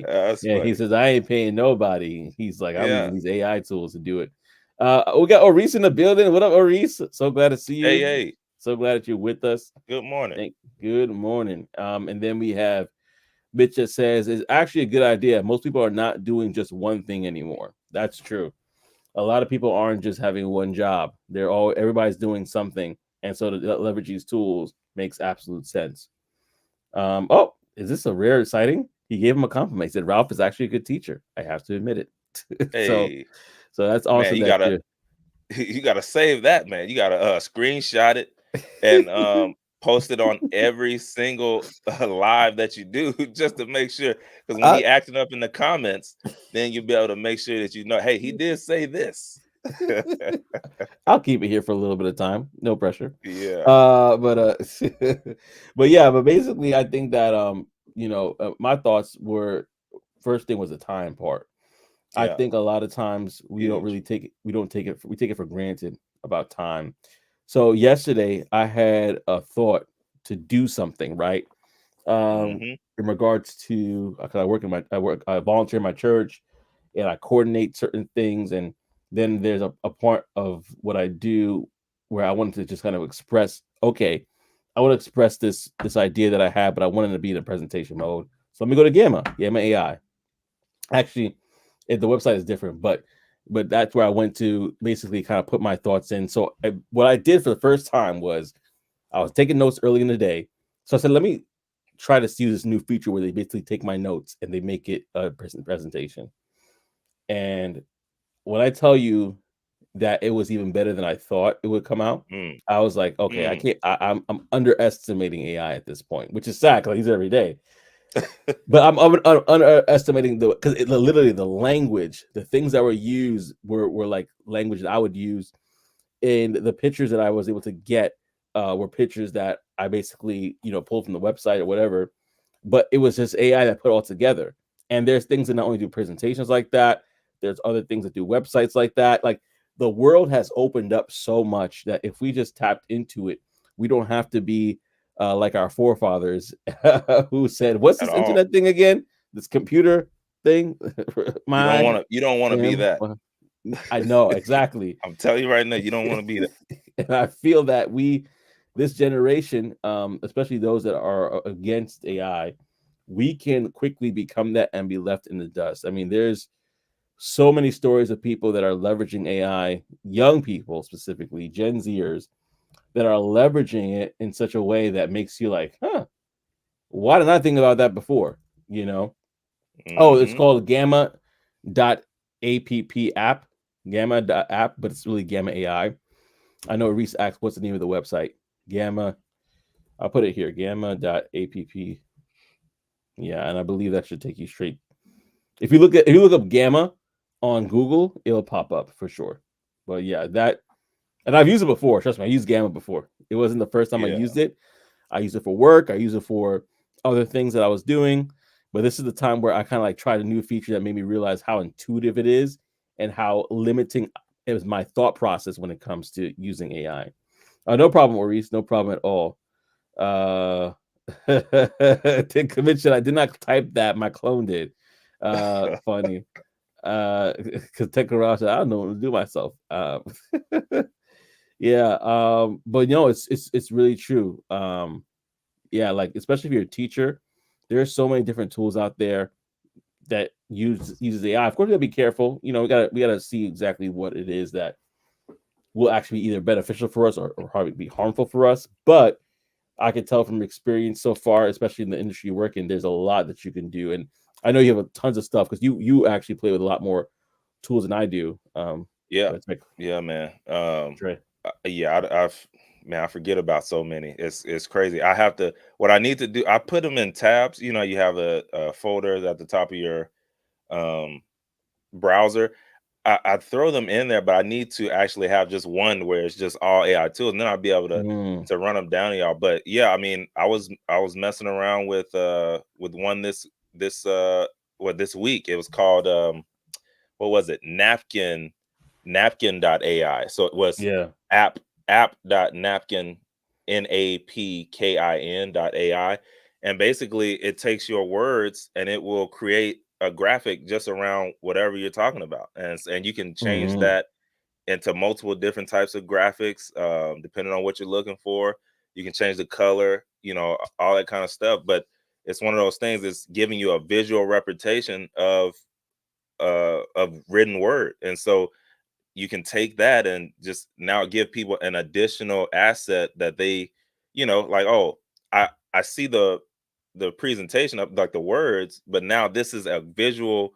That's yeah, he funny. says I ain't paying nobody. He's like, I'm Yeah. using these AI tools to do it. We got Oris in the building. What up, Oris? So glad to see Hey, you. hey. So glad that you're with us. Good morning. Good morning. And then we have Mitch that says it's actually a good idea. Most people are not doing just one thing anymore. That's true. A lot of people aren't just having one job. Everybody's doing something, and so to leverage these tools makes absolute sense. Oh, is this a rare sighting? He gave him a compliment. He said Ralph is actually a good teacher. I have to admit it. so, Hey, so that's man, awesome you that gotta you. you gotta save that, man. You gotta screenshot it and post it on every single live that you do just to make sure. Because when I, he acting up in the comments, then you'll be able to make sure that you know, hey, he did say this. I'll keep it here for a little bit of time. No pressure. Yeah. But but yeah, but basically, I think that my thoughts were first thing was the time part. I Yeah. think a lot of times Huge. we take it for granted about time. So yesterday I had a thought to do something, right? Um Hmm. in regards to because I volunteer in my church and I coordinate certain things, and then there's a part of what I do where I wanted to just kind of express, okay, I want to express this idea that I have, but I wanted to be in a presentation mode. So let me go to Gamma AI. Actually, the website is different, but that's where I went to basically kind of put my thoughts in. So what I did for the first time was I was taking notes early in the day. So I said, let me try to use this new feature where they basically take my notes and they make it a presentation. And when I tell you that it was even better than I thought it would come out, Mm, I was like, okay, I mm. can't. I'm underestimating AI at this point, which is sad because I use it every day. But I'm underestimating because literally the language, the things that were used were like language that I would use, and the pictures that I was able to get were pictures that I basically pulled from the website or whatever. But it was just AI that put it all together. And there's things that not only do presentations like that, there's other things that do websites like that. Like the world has opened up so much that if we just tapped into it, we don't have to be like our forefathers who said, "What's At this all. internet thing again? This computer thing?" My You don't want to be him. that. I know exactly. I'm telling you right now, you don't want to be that. And I feel that this generation, especially those that are against AI, we can quickly become that and be left in the dust. I mean, there's so many stories of people that are leveraging AI, young people specifically, Gen Zers, that are leveraging it in such a way that makes you like, huh, why did I think about that before? You know? Oh, it's Hmm. called Gamma.app app, Gamma.app, but it's really Gamma AI. I know Reese asked what's the name of the website. Gamma. I'll put it here. Gamma.app. Yeah, and I believe that should take you straight. If you look up Gamma on Google, it'll pop up for sure. But yeah, that and I've used it before. Trust me, I used Gamma before. It wasn't the first time I Yeah. used it. I use it for work. I use it for other things that I was doing. But this is the time where I kind of like tried a new feature that made me realize how intuitive it is and how limiting it was my thought process when it comes to using AI. No problem, Maurice. No problem at all. Uh, to convention, I did not type that. My clone did. Funny. Because Tech Garage, I don't know what to do myself. Yeah. But it's really true. Yeah, like especially if you're a teacher, there's so many different tools out there that uses AI. Of course, we gotta be careful. We gotta see exactly what it is that will actually be either beneficial for us or probably be harmful for us. But I can tell from experience so far, especially in the industry you work in, there's a lot that you can do. And I know you have tons of stuff because you actually play with a lot more tools than I do. Yeah, But it's like yeah, man. Trey. Yeah, I've man, I forget about so many. It's crazy. I have to. What I need to do, I put them in tabs. You know, you have a folder at the top of your um browser. I throw them in there, but I need to actually have just one where it's just all AI tools, and then I'll be able Mm, to run them down to y'all. But yeah, I mean, I was messing around with one this week. It was called what was it? Napkin.ai. So it was yeah. app.napkin napkin.ai. And basically it takes your words and it will create a graphic just around whatever you're talking about. And you can change Hmm. that into multiple different types of graphics, depending on what you're looking for. You can change the color, all that kind of stuff. But it's one of those things that's giving you a visual representation of written word. And so you can take that and just now give people an additional asset that they, like, oh, I see the presentation of like the words, but now this is a visual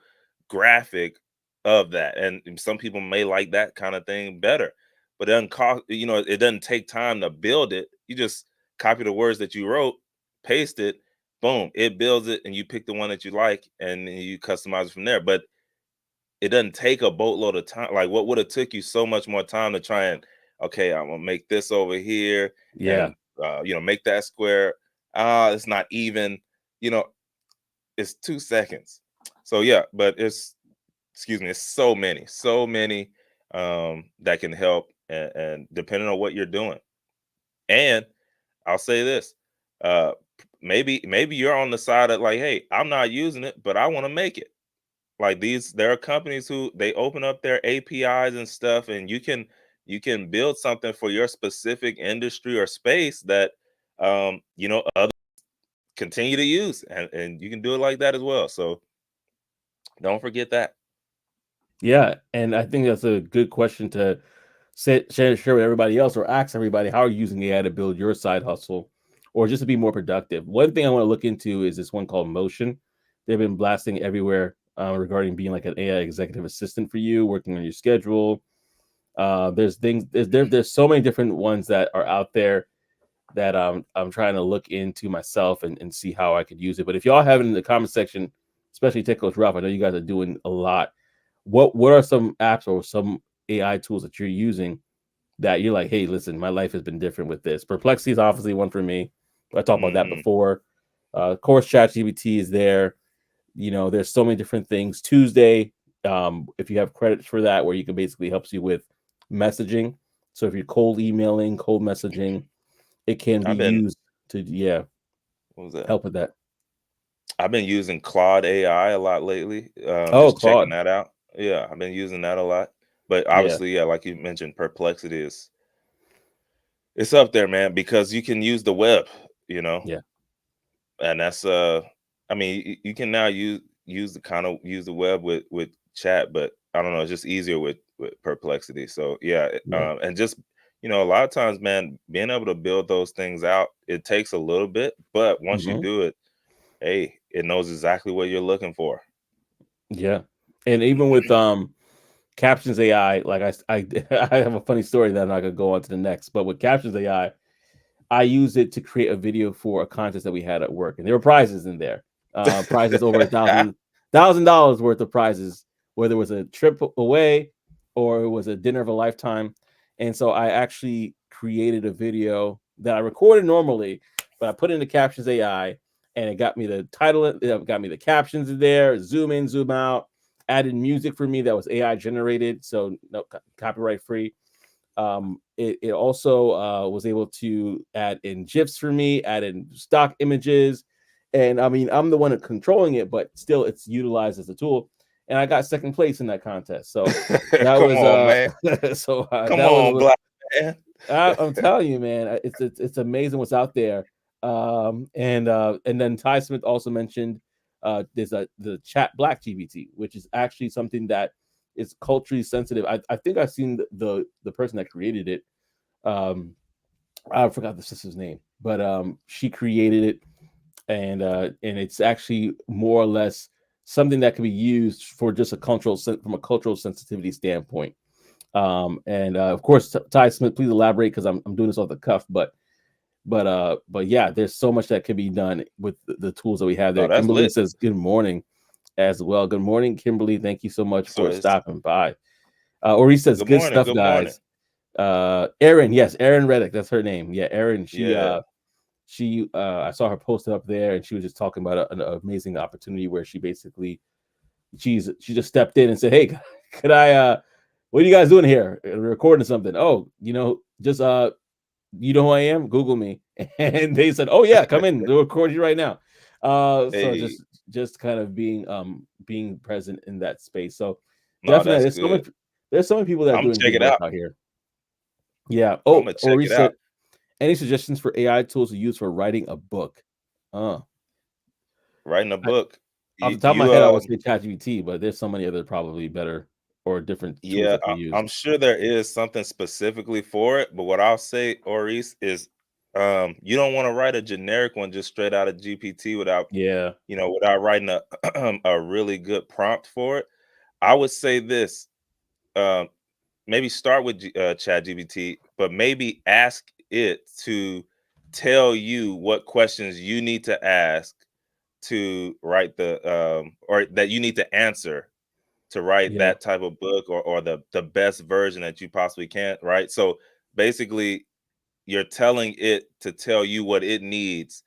graphic of that. And some people may like that kind of thing better. But it doesn't cost, it doesn't take time to build it. You just copy the words that you wrote, paste it, boom, it builds it, and you pick the one that you like and you customize it from there. But it doesn't take a boatload of time. Like what would have took you so much more time to try and, okay, I'm gonna make this over here Yeah. and make that square. It's not even, you know, it's 2 seconds. So yeah, but excuse me, it's so many that can help, and depending on what you're doing. And I'll say this, uh maybe you're on the side of like, hey, I'm not using it, but I want to make it. Like there are companies who they open up their APIs and stuff, and you can build something for your specific industry or space that others continue to use, and you can do it like that as well. So don't forget that. Yeah, and I think that's a good question to share with everybody else, or ask everybody how are you using AI to build your side hustle, or just to be more productive. One thing I want to look into is this one called Motion. They've been blasting everywhere regarding being like an AI executive assistant for you, working on your schedule. There's things there's so many different ones that are out there that I'm trying to look into myself and see how I could use it. But if y'all have it in the comment section, especially Tech Coach Ralph, I know you guys are doing a lot. What are some apps or some AI tools that you're using that you're like, hey, listen, my life has been different with this? Perplexity is obviously one for me. I talked about that Hmm. before. Of course, ChatGPT is there. There's so many different things. Tuesday, if you have credits for that, where you can basically helps you with messaging. So if you're cold emailing, cold messaging, it can be I've been used to What was that? help with that. I've been using Claude AI a lot lately. Oh, Just checking Claude. that out. Yeah, I've been using that a lot. But Yeah, obviously, yeah, like you mentioned, Perplexity is it's up there, man, because you can use the web, you know, yeah, and that's I mean, you can now use the web with chat, but I don't know, it's just easier with Perplexity. So yeah, yeah. and just a lot of times, man, being able to build those things out, it takes a little bit, but once you Hmm. do it, hey, it knows exactly what you're looking for. Yeah. And even with Captions AI, like I have a funny story that I'm not gonna go on to the next, but with Captions AI, I use it to create a video for a contest that we had at work, and there were prizes in there. Prizes over $1,000 worth of prizes, whether it was a trip away or it was a dinner of a lifetime. And so I actually created a video that I recorded normally, but I put into Captions AI, and it got me the title, it got me the captions in there, zoom in, zoom out, added music for me that was AI generated, so no copyright free. It also was able to add in GIFs for me, add in stock images. And I mean, I'm the one controlling it, but still it's utilized as a tool. And I got second place in that contest. So that Come was on, man. Come that was a on, little, black man. I'm telling you, man, it's amazing what's out there. And then Ty Smith also mentioned there's the chat Black GBT, which is actually something that is culturally sensitive. I think I've seen the person that created it. Um, I forgot the sister's name, but she created it, and it's actually more or less something that can be used for just from a cultural sensitivity standpoint. And of course, Ty Smith, please elaborate because I'm doing this off the cuff, but yeah, there's so much that can be done with the tools that we have Oh, there. that's Kimberly lit. says good morning as well. Good morning, Kimberly. Thank you so much So for it's stopping by. Ori says good good morning. stuff, Good morning. guys. Erin, yes, Erin Reddick, that's her name. Yeah, Erin. Yeah. I saw her posted up there, and she was just talking about an amazing opportunity where she basically she just stepped in and said, "Hey, could I? What are you guys doing here? Recording something? Oh, just you know who I am? Google me." And they said, "Oh yeah, come in. We'll record you right now." So Hey, just kind of being present in that space. So no, definitely, that's good. there's so many people that are I'm gonna doing check good it work out. out here. Yeah. I'm Oh, gonna check or it out. said, any suggestions for AI tools to use for writing a book? Uh, Writing a I, book. off You, the top of my you head, I would say ChatGPT, but there's so many other probably better or different tools yeah, that can be used. I'm sure there is something specifically for it, but what I'll say, Maurice, is you don't want to write a generic one just straight out of GPT without, Yeah. without writing a a really good prompt for it. I would say this, um, maybe start with Chat GPT, but maybe ask it to tell you what questions you need to ask to write or that you need to answer to write Yeah. that type of book, or the best version that you possibly can, right? So basically you're telling it to tell you what it needs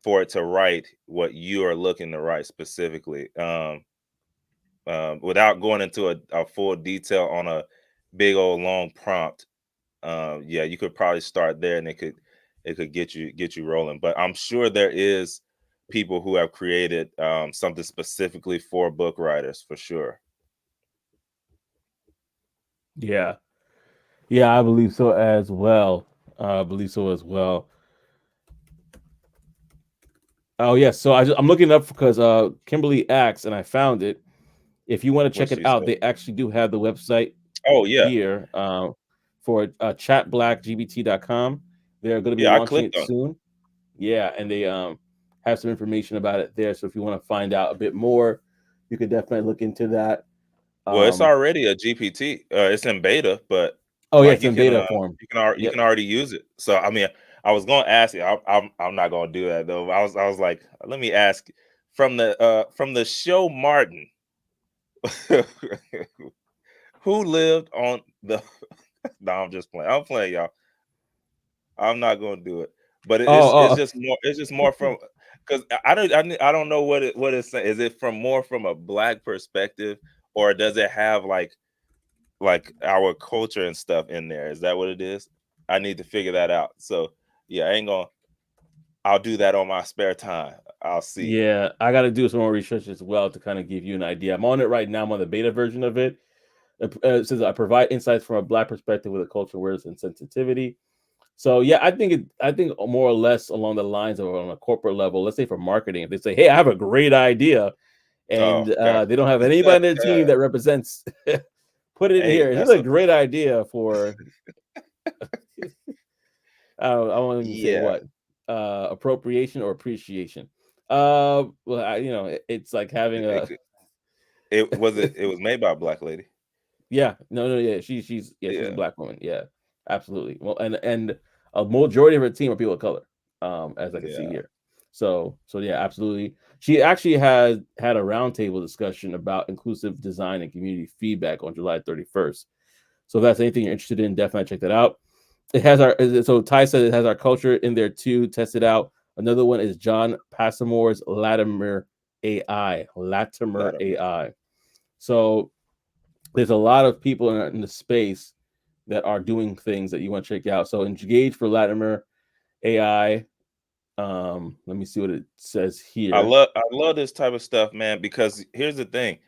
for it to write what you are looking to write specifically, without going into a full detail on a big old long prompt. Yeah, you could probably start there, and it could get you rolling. But I'm sure there is people who have created something specifically for book writers for sure. Yeah. Yeah, I believe so as well. I believe so as well. Oh yes, so I'm looking it up because Kimberly asked, and I found it. If you want to What check it she out, said. they actually do have the website Oh yeah, here for chatblackgbt.com. They're going to be yeah. I launching clicked it on it. soon. Yeah, and they have some information about it there. So if you want to find out a bit more, you could definitely look into that. Well, it's Um, already a GPT. It's in beta, but oh yeah, like it's in beta form. you Yep. can already use it. So I mean, I was going to ask you. I'm not going to do that though. I was like, let me ask from the show Martin, who lived on the. No, I'm just playing. I'm playing, y'all. I'm not going to do it. But it's Oh, just more. It's just more from because I don't know what it's saying. Is it from more from a black perspective, or does it have like our culture and stuff in there? Is that what it is? I need to figure that out. So yeah, I ain't gonna. I'll do that on my spare time. I'll see. yeah. I got to do some more research as well to kind of give you an idea. I'm on it right now. I'm on the beta version of it. It says I provide insights from a black perspective with a culture awareness and sensitivity. So yeah, I think more or less along the lines of on a corporate level. Let's say for marketing, if they say, "Hey, I have a great idea," Oh, and okay. they don't have anybody on their team that represents, put it in Hey, here. Here's that's a a great idea for. I won't even say yeah. what appropriation or appreciation. Well, it's like having a It, it was made by a black lady. yeah, no, yeah, she's a Yeah, black woman. Yeah, absolutely. Well, and a majority of her team are people of color, as I can see yeah. here. So yeah, absolutely. She actually had a roundtable discussion about inclusive design and community feedback on July 31st. So if that's anything you're interested in, definitely check that out. It has so Ty said it has our culture in there too. Test it out. Another one is John Passmore's Latimer AI. Latimer Latimer. AI. So there's a lot of people in the space that are doing things that you want to check out. So engage for Latimer AI. Let me see what it says here. I love this type of stuff, man, because here's the thing.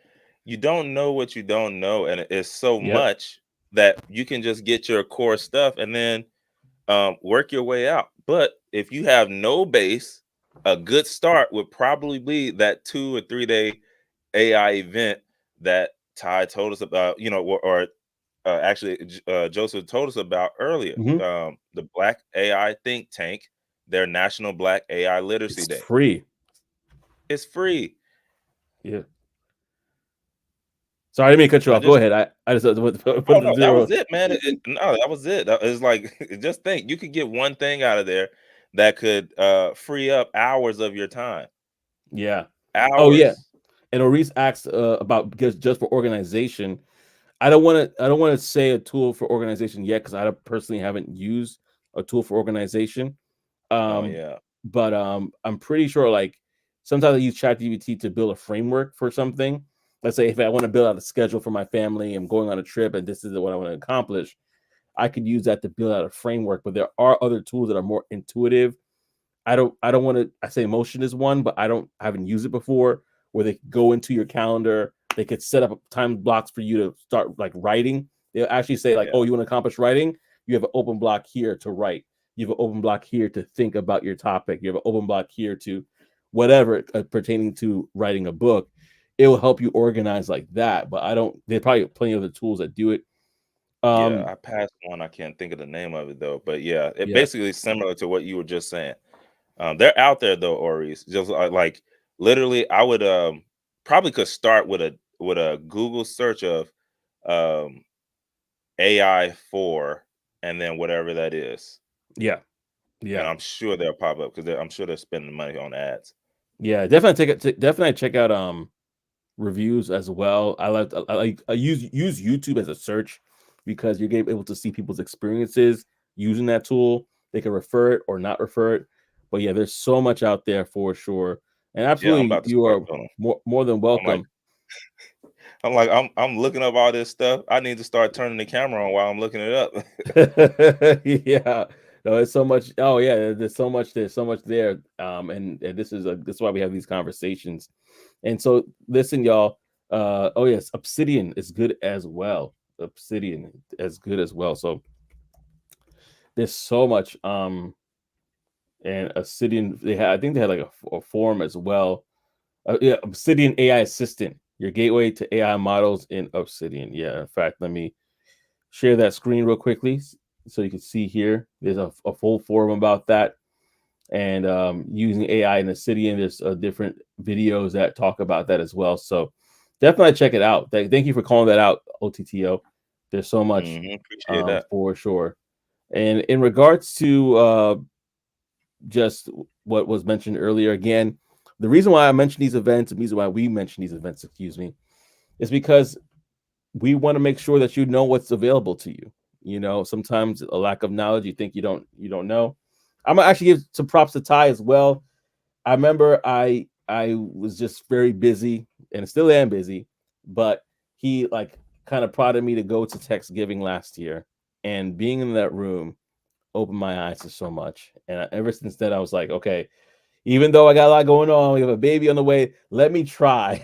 You don't know what you don't know, and it's so Yep. much that you can just get your core stuff and then work your way out. But if you have no base, a good start would probably be that 2 or 3 day AI event that Ty told us about, or actually Joseph told us about earlier. Hmm. The Black AI think tank, their National Black AI Literacy It's Day. free. It's free. Yeah. Sorry, I didn't mean to cut you I off. Go just ahead. I just put Oh the no, that zero. was it, man. No, that was it. It's like just think you could get one thing out of there that could free up hours of your time. Yeah. Oh yeah. Hours. And Maurice asked about because just for organization. I don't want to say a tool for organization yet because I personally haven't used a tool for organization. Oh Um, yeah. but I'm pretty sure like sometimes I use ChatGPT to build a framework for something. Let's say if I want to build out a schedule for my family, I'm going on a trip, and this is what I want to accomplish. I could use that to build out a framework. But there are other tools that are more intuitive. I don't want to. I say Motion is one, but I haven't used it before. Where they go into your calendar, they could set up time blocks for you to start like writing. They'll actually say like, Yeah. oh, you want to accomplish writing? You have an open block here to write. You have an open block here to think about your topic. You have an open block here to whatever pertaining to writing a book. It will help you organize like that. But I don't. There's probably plenty of other tools that do it. Yeah. Um, I passed one. I can't think of the name of it though. But yeah, it yeah, basically is similar to what you were just saying. They're out there though, Oris. Just like literally, I would probably could start with a Google search of um AI for and then whatever that is. yeah, And yeah. I'm sure they'll pop up because I'm sure they're spending money on ads. Yeah, definitely take it. Definitely check out reviews as well. I use YouTube as a search because you're able to see people's experiences using that tool. They can refer it or not refer it. But yeah, there's so much out there for sure. And Yeah, I'm absolutely, about to you start are doing. more than I'm like, welcome. I'm looking up all this stuff. I need to start turning the camera on while I'm looking it up. Yeah. No, it's so much. Oh yeah, there's so much. There's so much there. And this is why we have these conversations. And so listen, y'all. Oh yes, Obsidian is good as well. Obsidian is good as well. So there's so much. And Obsidian, I think they had like a forum as well. Yeah, Obsidian AI Assistant, your gateway to AI models in Obsidian. Yeah, in fact, let me share that screen real quickly so you can see here. There's a full forum about that and using AI in Obsidian. There's different videos that talk about that as well. So definitely check it out. Thank you for calling that out, OTTO. There's so much Appreciate that. for sure. And in regards to just what was mentioned earlier, again, the reason why I mentioned these events, the reason why we mention these events, excuse me, is because we want to make sure that you know what's available to you. You know, sometimes a lack of knowledge, you think you don't know. I'm gonna actually give some props to Ty as well. I remember I was just very busy and still am busy, but he like kind of prodded me to go to Thanksgiving last year, and being in that room opened my eyes to so much. And ever since then, I was like, okay, even though I got a lot going on, we have a baby on the way. Let me try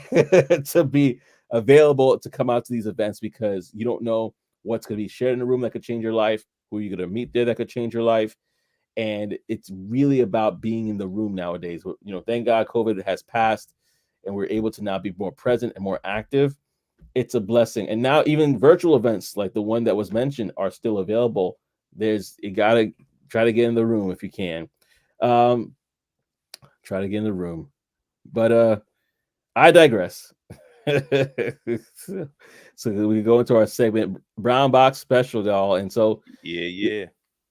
to be available to come out to these events because you don't know what's going to be shared in the room that could change your life, who you're going to meet there that could change your life. And it's really about being in the room nowadays. You know, thank God COVID has passed and we're able to now be more present and more active. It's a blessing. And now even virtual events like the one that was mentioned are still available. You got to try to get in the room if you can. Um, Try to get in the room. But I digress. So we go into our segment Brown Box Special, y'all. And so Yeah, yeah.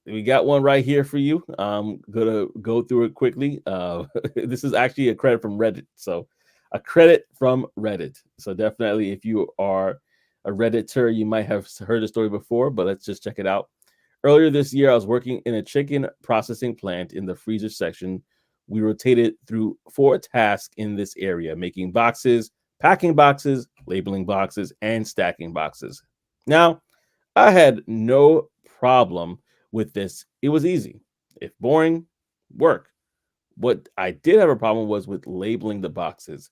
we got one right here for you. I'm gonna go through it quickly. This is actually a credit from Reddit. So a credit from Reddit. So definitely if you are a Redditor, you might have heard the story before, but let's just check it out. Earlier this year, I was working in a chicken processing plant in the freezer section. We rotated through 4 tasks in this area, making boxes, packing boxes, labeling boxes, and stacking boxes. Now, I had no problem with this. It was easy. If boring, work. What I did have a problem was with labeling the boxes.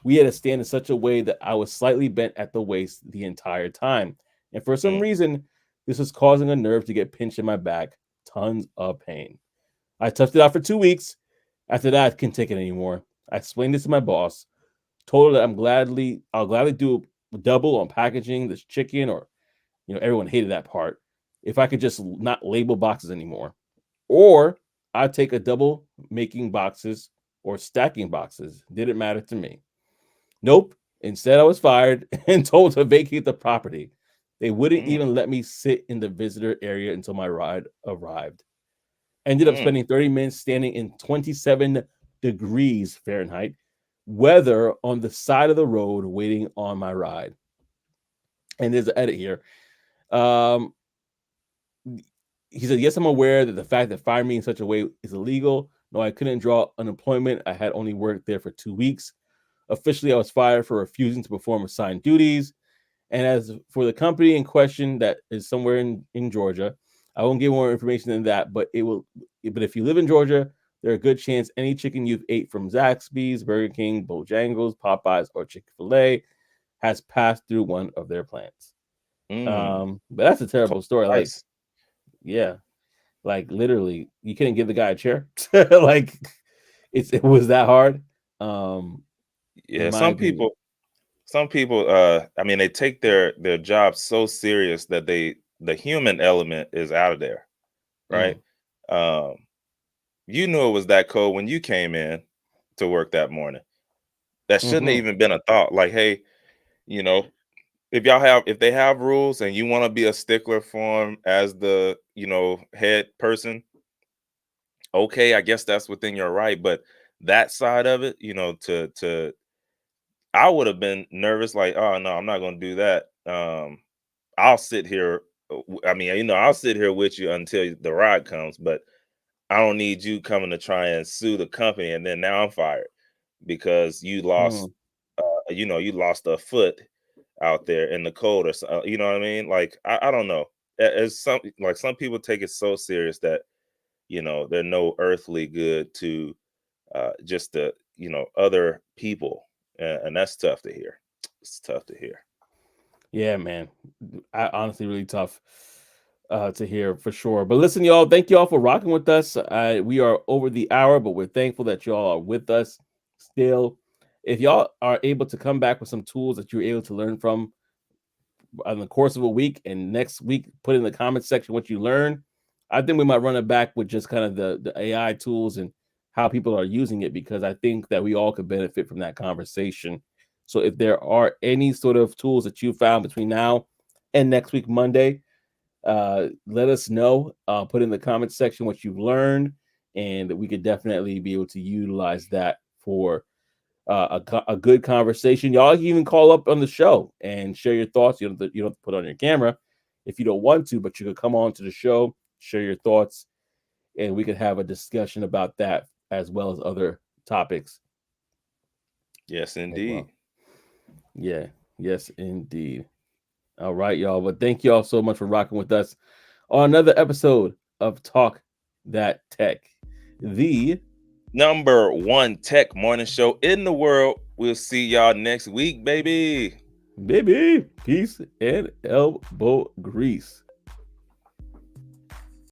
We had to stand in such a way that I was slightly bent at the waist the entire time. And for some Mm, reason, this was causing a nerve to get pinched in my back. Tons of pain. I toughed it out for 2 weeks. After that, I couldn't take it anymore. I explained this to my boss, told her that I'll gladly do a double on packaging this chicken, or everyone hated that part. If I could just not label boxes anymore, or I'd take a double making boxes or stacking boxes. Didn't matter to me. Nope. Instead, I was fired and told to vacate the property. They wouldn't Mm, even let me sit in the visitor area until my ride arrived. Ended up mm, spending 30 minutes standing in 27 degrees Fahrenheit weather on the side of the road waiting on my ride. And there's an edit here. Um, he said, "Yes, I'm aware that the fact that firing me in such a way is illegal. No, I couldn't draw unemployment. I had only worked there for 2 weeks. Officially, I was fired for refusing to perform assigned duties. And as for the company in question that is somewhere in Georgia, I won't give more information than that, but it will. But if you live in Georgia, there's a good chance any chicken you've ate from Zaxby's, Burger King, Bojangles, Popeyes, or Chick-fil-A has passed through one of their plants." mm. But that's a terrible Cold story. Like, ice. yeah, like literally, you couldn't give the guy a chair. Like, it was that hard. Um, in Yeah, my opinion. some people I mean they take their job so serious that the human element is out of there, right? Mm, Um you knew it was that cold when you came in to work that morning. That shouldn't have hmm even been a thought. Like, hey, you know, if they have rules and you want to be a stickler for them as the, head person, okay, I guess that's within your right. But that side of it, to I would have been nervous, like, oh no, I'm not gonna do that. I'll sit here. I mean, I'll sit here with you until the ride comes, but I don't need you coming to try and sue the company and then now I'm fired because mm. you lost a foot out there in the cold or so, you know what I mean? Like I don't know. As some people take it so serious that they're no earthly good to just the other people, and that's tough to hear. It's tough to hear. Yeah, man. Honestly, really tough to hear for sure. But listen, y'all, thank y'all for rocking with us. We are over the hour, but we're thankful that y'all are with us still. If y'all are able to come back with some tools that you're able to learn from on the course of a week, and next week put in the comment section what you learned, I think we might run it back with just kind of the AI tools and how people are using it, because I think that we all could benefit from that conversation. So if there are any sort of tools that you found between now and next week Monday, let us know. Put in the comment section what you've learned, and we could definitely be able to utilize that for a good conversation. Y'all can even call up on the show and share your thoughts. You don't have to put on your camera if you don't want to, but you could come on to the show, share your thoughts, and we could have a discussion about that as well as other topics Yes, as well. indeed. Yeah, yes, indeed. All right, y'all. But thank y'all so much for rocking with us on another episode of Talk That Tech, the Number one tech morning show in the world. We'll see y'all next week, baby. baby peace and elbow grease.